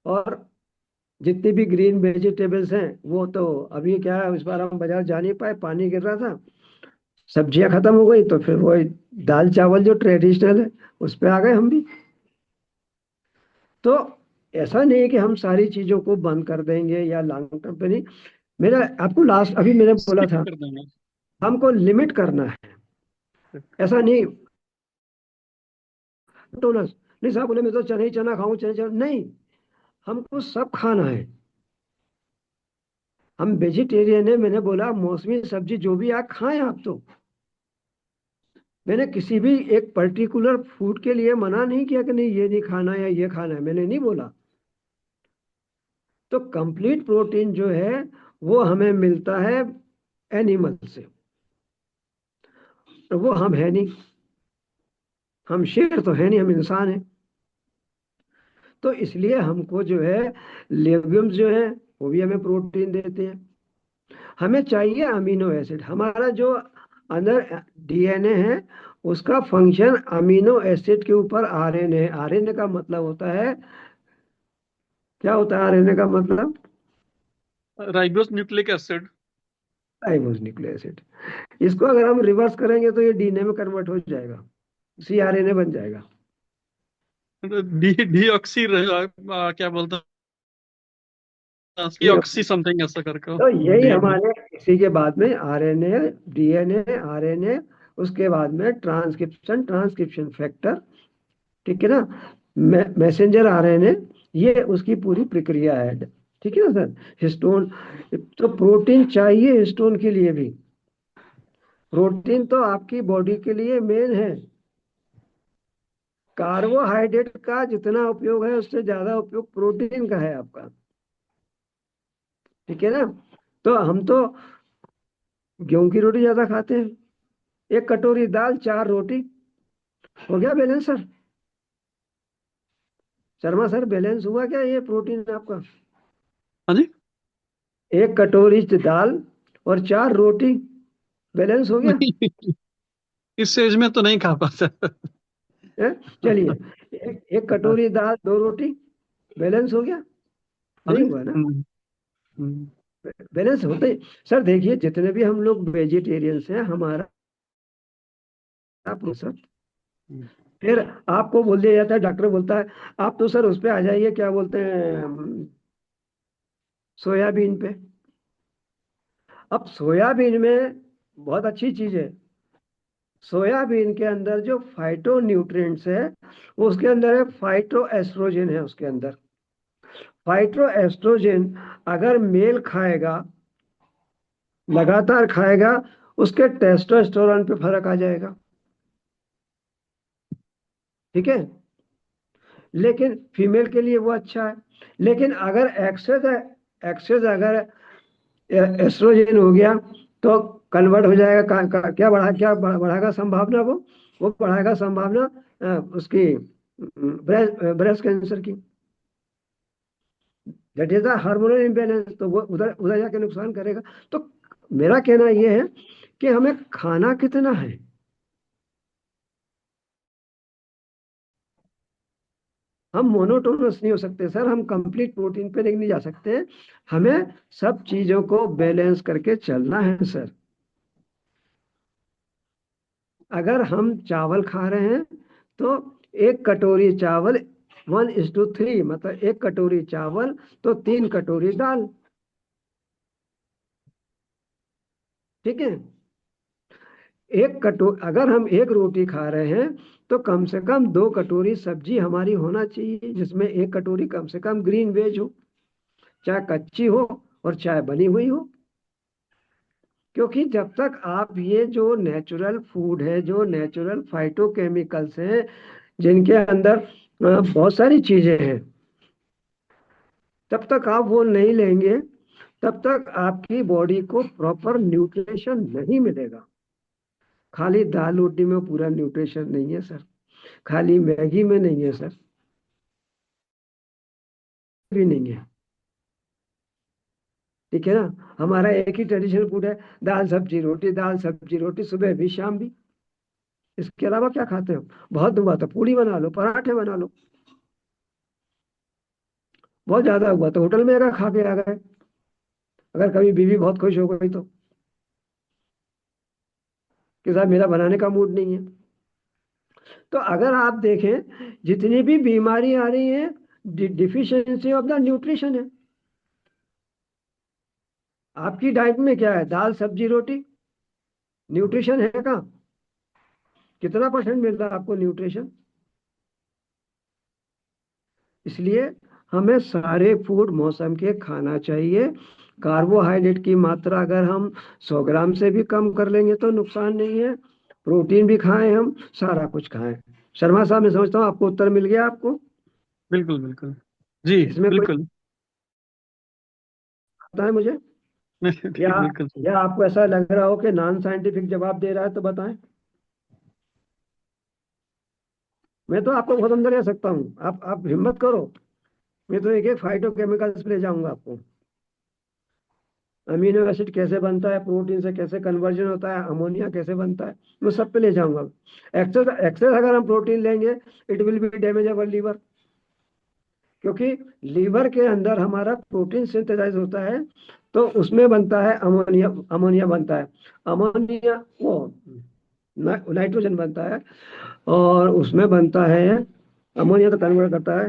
और जितनी भी ग्रीन वेजिटेबल्स हैं वो तो अभी क्या है, इस बार हम बाजार जा नहीं पाए, पानी गिर रहा था, सब्जियां खत्म हो गई, तो फिर वही दाल चावल जो ट्रेडिशनल है उस पे आ गए हम भी। तो ऐसा नहीं है कि हम सारी चीजों को बंद कर देंगे या लॉन्ग टर्म पे नहीं। मेरा आपको लास्ट अभी मैंने बोला स्किप था, कर देंगे। हमको लिमिट करना है, ऐसा नहीं टोनस, नहीं साहब बोले मैं तो चना ही चना खाऊं, चना चना नहीं, हमको सब खाना है। हम वेजिटेरियन है, मैंने बोला मौसमी सब्जी जो भी आप खाएं आप तो, मैंने किसी भी एक पर्टिकुलर फूड के लिए मना नहीं किया कि नहीं ये नहीं खाना या ये खाना है, मैंने नहीं बोला। तो कंप्लीट प्रोटीन जो है वो हमें मिलता है एनिमल से, तो वो हम है नहीं, हम शेर तो है नहीं, हम इंसान है। तो इसलिए हमको जो है लेग्यूम्स जो है वो भी हमें प्रोटीन देते हैं। हमें चाहिए अमीनो एसिड, हमारा जो अंदर डीएनए है उसका फंक्शन अमीनो एसिड के ऊपर आरएनए। आरएनए का मतलब होता है, क्या होता है आरएनए का मतलब? Ribose nucleic acid. Ribose nucleic acid. इसको अगर हम रिवर्स करेंगे तो ये डीएनए में कन्वर्ट हो जाएगा, सीआरएनए बन जाएगा। डी डीऑक्सी क्या बोलते हैं, ये ऑक्सी समथिंग ऐसा करके। तो यही डीएनए। हमारे इसी के बाद में आरएनए, डीएनए, आरएनए, उसके बाद में ट्रांसक्रिप्शन, ट्रांसक्रिप्शन फैक्टर, ठीक है ना, मैसेंजर आरएनए, ये उसकी पूरी प्रक्रिया है, ठीक है ना सर। हिस्टोन, तो प्रोटीन चाहिए हिस्टोन के लिए भी। प्रोटीन तो आपकी बॉडी के लिए मेन है। कार्बोहाइड्रेट का जितना उपयोग है उससे ज्यादा उपयोग प्रोटीन का है आपका, ठीक है ना। तो हम तो गेहूं की रोटी ज्यादा खाते हैं, 1 कटोरी दाल 4 रोटी, हो गया balance sir. Sharma sir balance हुआ क्या ये प्रोटीन आपका? हाँ जी। 1 कटोरी दाल और 4 रोटी, बैलेंस हो गया? नहीं, इस एज में तो नहीं खा पाता। है? चलिए, एक कटोरी दाल, 2 रोटी, बैलेंस हो गया? नहीं अरे हुआ ना? हम्म, बैलेंस होते ही सर, देखिए जितने भी हम लोग वेजिटेरियंस हैं, हमारा प्रोसेस, फिर आपको बोल दिया जाता है, डॉक्टर बोलता है आप तो सर उस पे आ जाइए, क्या बोलते हैं, सोयाबीन पे। अब सोयाबीन में बहुत अच्छी चीज है, सोयाबीन के अंदर जो फाइटो न्यूट्रिएंट्स है, वो उसके अंदर है, फाइटो एस्ट्रोजन है उसके अंदर। फाइटो एस्ट्रोजन अगर मेल खाएगा, लगातार खाएगा, उसके टेस्टोस्टेरोन पे फर्क आ जाएगा। ठीक है, लेकिन फीमेल के लिए वो अच्छा है। लेकिन अगर एक्सेस अगर एस्ट्रोजन हो गया, तो कन्वर्ट हो जाएगा, क्या बढ़ाएगा संभावना, वो बढ़ाएगा संभावना उसकी ब्रेस्ट कैंसर की। That is the hormonal imbalance, तो वो उधर उधर जाके नुकसान करेगा। तो मेरा कहना ये है कि हमें खाना कितना है, हम मोनोटोनस नहीं हो सकते सर, हम कंप्लीट प्रोटीन पे नहीं जा सकते, हमें सब चीजों को बैलेंस करके चलना है सर। अगर हम चावल खा रहे हैं, तो 1 कटोरी चावल 1:3, मतलब 1 कटोरी चावल तो 3 कटोरी दाल। ठीक है, अगर हम 1 रोटी खा रहे हैं, तो कम से कम 2 कटोरी सब्जी हमारी होना चाहिए, जिसमें 1 कटोरी कम से कम ग्रीन वेज हो, चाहे कच्ची हो और चाहे बनी हुई हो। क्योंकि जब तक आप ये जो नेचुरल फूड है, जो नेचुरल फाइटोकेमिकल्स हैं, जिनके अंदर बहुत सारी चीजें हैं, तब तक आप वो नहीं लेंगे, तब तक आपकी बॉडी को प्रॉपर न्यूट्रिशन नहीं मिलेगा। खाली दाल रोटी में पूरा न्यूट्रिशन नहीं है सर, खाली मैगी में नहीं है सर, भी नहीं है। ठीक है ना, हमारा एक ही ट्रेडिशनल फूड है, दाल सब्जी रोटी, दाल सब्जी रोटी, सुबह भी शाम भी। इसके अलावा क्या खाते हो? बहुत हुआ तो पूड़ी बना लो, पराठे बना लो, बहुत ज्यादा हुआ तो होटल में अगर खा के आ गए, अगर कभी बीवी बहुत खुश हो गई तो, कि साहब मेरा बनाने का मूड नहीं है। तो अगर आप देखें, जितनी भी बीमारी आ रही है, डिफिशियंसी ऑफ द न्यूट्रिशन है। आपकी डाइट में क्या है? दाल सब्जी रोटी, न्यूट्रिशन है कहाँ? कितना % मिल रहा है आपको न्यूट्रिशन? इसलिए हमें सारे फूड मौसम के खाना चाहिए। कार्बोहाइड्रेट की मात्रा अगर हम 100 ग्राम से भी कम कर लेंगे तो नुकसान नहीं है। प्रोटीन भी खाएं, हम सारा कुछ खाएं। शर्मा साहब, मैं समझता हूँ आपको उत्तर मिल गया आपको। बिल्कुल बिल्कुल, जी इसमें कोई बिल्कुल। आता है मुझे, नहीं, या ठीक, बिल्कुल सही। या आपको ऐसा लग रहा हो कि नॉन साइंटिफिक जवाब दे रहा है, तो बताएं। मैं तो आपको बहुत अंदर ले सकता हूँ, आप हिम्मत करो। मैं तो एक एक फाइटो केमिकल्स पे ले जाऊंगा आपको। अमीनो एसिड कैसे बनता है, प्रोटीन से कैसे कन्वर्जन होता है, अमोनिया कैसे बनता है, मैं सब पे ले जाऊंगा। एक्सेस एक्सेस अगर हम प्रोटीन लेंगे, it will be damage our liver. क्योंकि लीवर के अंदर हमारा प्रोटीन सिंथेसाइज होता है, तो उसमें बनता है अमोनिया, अमोनिया बनता है, अमोनिया वो नाइट्रोजन बनता है, और उसमें बनता है अमोनिया, तो कन्वर्ट करता है,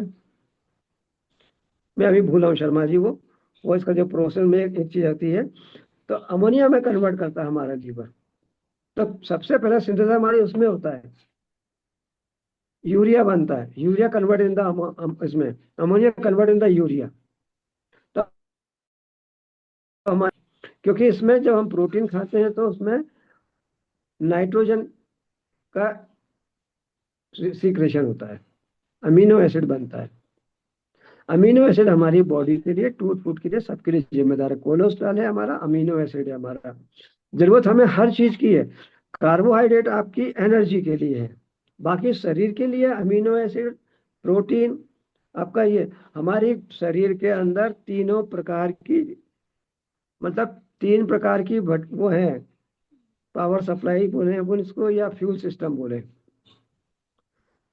मैं अभी भूला हूँ शर्मा जी, वो इसका जो प्रोसेस में एक चीज आती है, तो अमोनिया में कन्वर्ट करता है हमारा लीवर। तो सबसे पहला सिंथेसिस हमारी उसमें होता है, यूरिया बनता है, यूरिया कन्वर्ट इन द इसमें, ammonia convert in the urea. तो क्योंकि इसमें जब हम प्रोटीन खाते हैं, तो उसमें नाइट्रोजन का सीक्रेशन होता है, अमीनो एसिड बनता है। अमीनो एसिड हमारी बॉडी के लिए, टूट फूट के लिए, सबके लिए जिम्मेदार है। कोलेस्ट्रॉल है हमारा, अमीनो एसिड है हमारा। जरूरत हमें हर चीज की है। कार्बोहाइड्रेट आपकी एनर्जी के लिए है, बाकी शरीर के लिए अमीनो एसिड, प्रोटीन आपका ये। हमारे शरीर के अंदर तीनों प्रकार की मतलब 3 प्रकार की वो है, पावर सप्लाई बोले अपन इसको या फ्यूल सिस्टम बोले।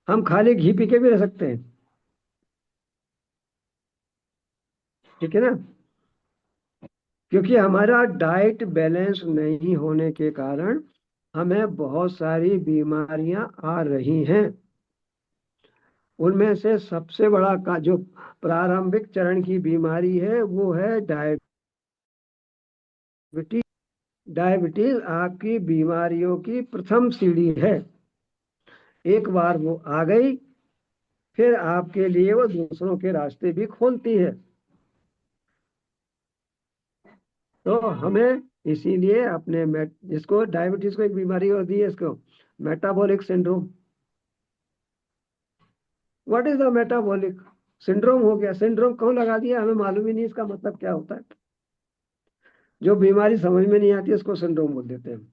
हम खाली घी पी के भी रह सकते हैं, ठीक है ना, क्योंकि हमारा डाइट बैलेंस नहीं होने के कारण हमें बहुत सारी बीमारियां आ रही हैं। उनमें से सबसे बड़ा का जो प्रारंभिक चरण की बीमारी है वो है डायबिटीज। डायबिटीज आपकी बीमारियों की प्रथम सीढ़ी है। एक बार वो आ गई, फिर आपके लिए वो दूसरों के रास्ते भी खोलती है। तो हमें इसीलिए अपने जिसको डायबिटीज को एक बीमारी होती है, इसको metabolic syndrome. What is the metabolic syndrome हो गया। सिंड्रोम कौन लगा दिया, हमें मालूम ही नहीं इसका मतलब क्या होता है। जो बीमारी समझ में नहीं आती उसको सिंड्रोम बोल देते हैं।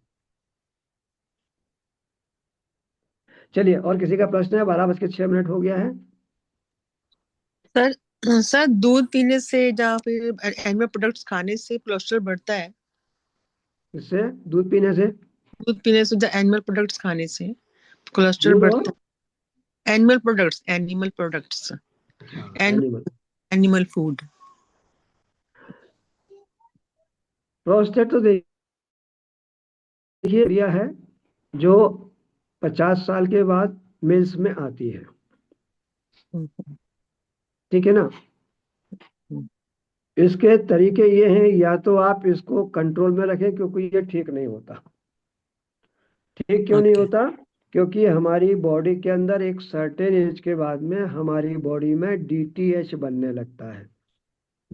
चलिए, और किसी का प्रश्न है? 12:06 हो गया है। सर सर दूध पीने से या फिर एनिमल प्रोडक्ट्स खाने से कोलेस्ट्रॉल बढ़ता है? इससे दूध पीने से, दूध पीने से या एनिमल प्रोडक्ट्स खाने से कोलेस्ट्रॉल दूध बढ़ता और है? Animal products animal animal food. Prostate तो देखिए क्रिया है जो 50 साल के बाद मेंस में आती है, ठीक है ना। इसके तरीके ये हैं, या तो आप इसको कंट्रोल में रखें क्योंकि ये ठीक नहीं होता। ठीक क्यों नहीं ओके। होता? क्योंकि हमारी बॉडी के अंदर एक सर्टेन एज के बाद में हमारी बॉडी में डीटीएच बनने लगता है।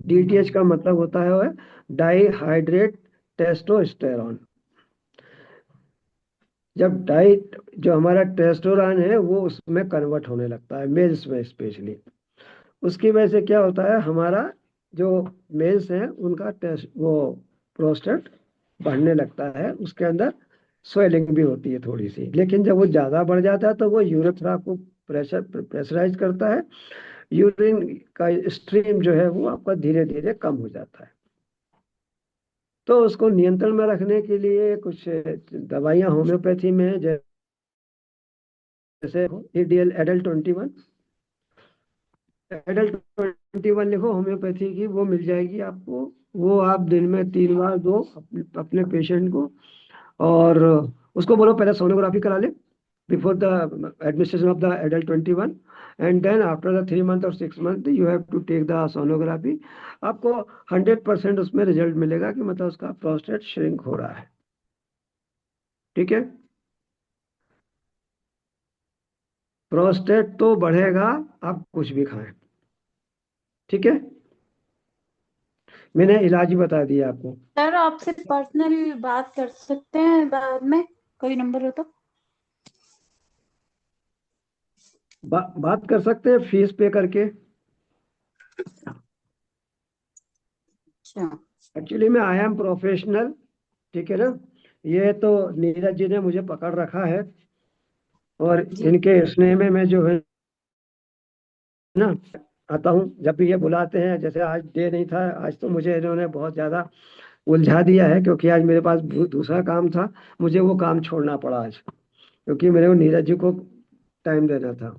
डीटीएच का मतलब होता है डाईहाइड्रेट टेस्टोस्टेरॉन। जब डाइट जो हमारा टेस्टोस्टेरॉन है वो उसमें कन्वर्ट होने लगता है, मेल्स में स्पेशली। उसकी वजह से क्या होता है, हमारा जो मेल्स हैं उनका टेस्ट वो प्रोस्टेट बढ़ने लगता है, उसके अंदर स्वेलिंग भी होती है थोड़ी सी। लेकिन जब वो ज्यादा बढ़ जाता है तो वो यूरेथ्रा को प्रेशराइज करता है। यूरिन का स्ट्रीम जो है वो आपका धीरे धीरे कम हो जाता है। तो उसको नियंत्रण में रखने के लिए कुछ दवाइयां होम्योपैथी में है, जैसे एडीएल एडल्ट 21, एडल्ट 21 लिखो होम्योपैथी की, वो मिल जाएगी आपको। वो आप दिन में 3 बार दो अपने पेशेंट को, और उसको बोलो पहले सोनोग्राफी करा ले before the administration of the adult 21, and then after the 3 month और 6 month you have to take the sonography. आपको 100% उसमें रिजल्ट मिलेगा कि मतलब उसका प्रोस्टेट श्रिंक हो रहा है, ठीक है। प्रोस्टेट तो बढ़ेगा आप कुछ भी खाएं, ठीक है। मैंने इलाज ही बता दिया आपको। सर आपसे पर्सनल बात कर सकते हैं बाद में, कोई नंबर हो तो? बात कर सकते हैं फीस पे करके। अच्छा। एक्चुअली मैं आई एम प्रोफेशनल, ठीक है ना। ये तो नीरज जी ने मुझे पकड़ रखा है, और जी। इनके स्नेह में मैं जो है ना आता हूँ जब भी ये बुलाते हैं। जैसे आज डे नहीं था, आज तो मुझे इन्होंने बहुत ज्यादा उलझा दिया है, क्योंकि आज मेरे पास दूसरा काम था। मुझे वो काम छोड़ना पड़ा आज, क्योंकि मेरे को नीरज जी को टाइम देना था।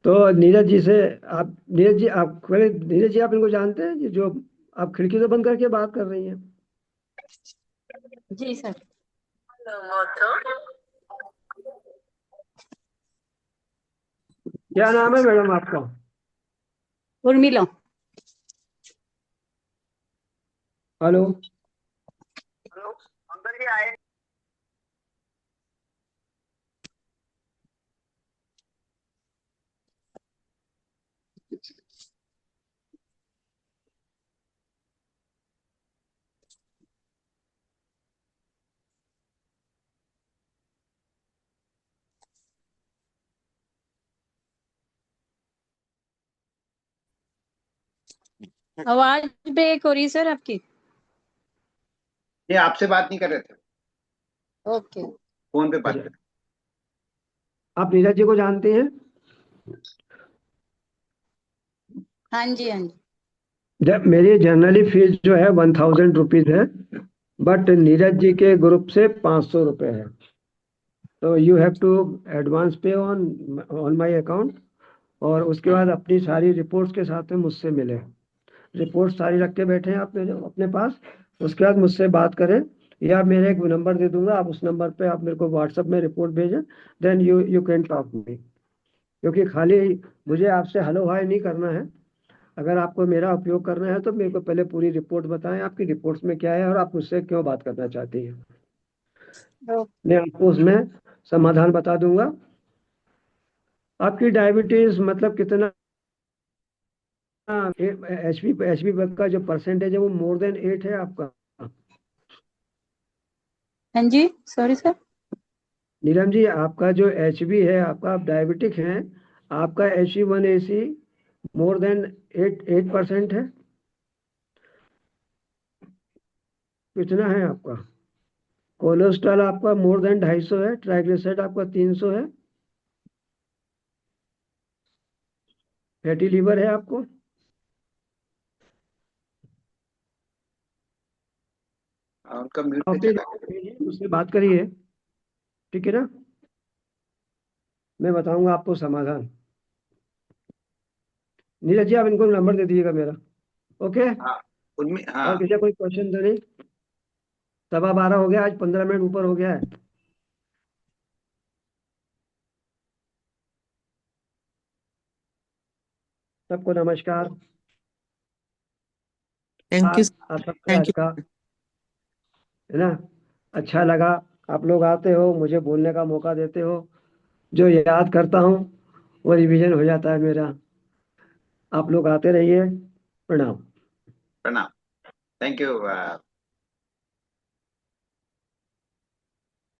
तो नीरज जी से आप, नीरज जी आप इनको जानते हैं जो आप खिड़की से बंद करके बात कर रही हैं? जी सर। क्या नाम है मैडम आपका? उर्मिला। हेलो। आवाज ब्रेक हो रही सर आपकी। ये आपसे बात नहीं कर रहे थे, ओके। फोन पे बात अच्छा, कर रहे आप नीरज जी को जानते हैं? हाँ जी हाँ जी। मेरी जनरली फीस जो है 1000 रुपीज है, बट नीरज जी के ग्रुप से 500 रुपये है। तो यू हैव टू एडवांस पे ऑन माय अकाउंट, और उसके बाद अपनी सारी रिपोर्ट्स के साथ में मुझसे मिले। रिपोर्ट सारी रख के बैठे हैं आपने जो अपने पास, उसके बाद मुझसे बात करें, या मेरे एक नंबर दे दूंगा, आप उस नंबर पे आप मेरे को व्हाट्सएप में रिपोर्ट भेजें, देन यू कैन टॉक मी। क्योंकि खाली मुझे आपसे हेलो हाय नहीं करना है। अगर आपको मेरा उपयोग करना है तो मेरे को पहले पूरी रिपोर्ट बताएं, आपकी रिपोर्ट्स में क्या है और आप मुझसे क्यों बात करना चाहती हैं। मैं आपको उसमें समाधान बता दूंगा। आपकी डायबिटीज मतलब कितना, एचपी का जो परसेंटेज है वो मोर देन 8 है आपका। हाँ जी, सॉरी सर। नीलम जी, आपका जो एचबी है, आपका आप डायबिटिक हैं, आपका HbA1c मोर देन 8% है। कितना है आपका? कोलेस्ट्रॉल आपका मोर देन 250 है। ट्राइग्लिसराइड आपका 300 है। फैटी लीवर है आपको। उनका म्यूट पे अपने चला गया। उससे बात करिए, ठीक है ना? मैं बताऊंगा आपको समाधान। नीरज जी, आप इनको नंबर दे दीजिएगा मेरा। ओके। हाँ, उनमें और हाँ। किसी का कोई क्वेश्चन तो नहीं? 12:15 हो गया, आज 15 मिनट ऊपर हो गया है। सबको नमस्कार। Thank you. आप सबका थैंक आज यू। का, है ना, अच्छा लगा। आप लोग आते हो, मुझे बोलने का मौका देते हो, जो याद करता हूँ वो रिवीजन हो जाता है मेरा। आप लोग आते रहिए। प्रणाम। प्रणाम। Thank you.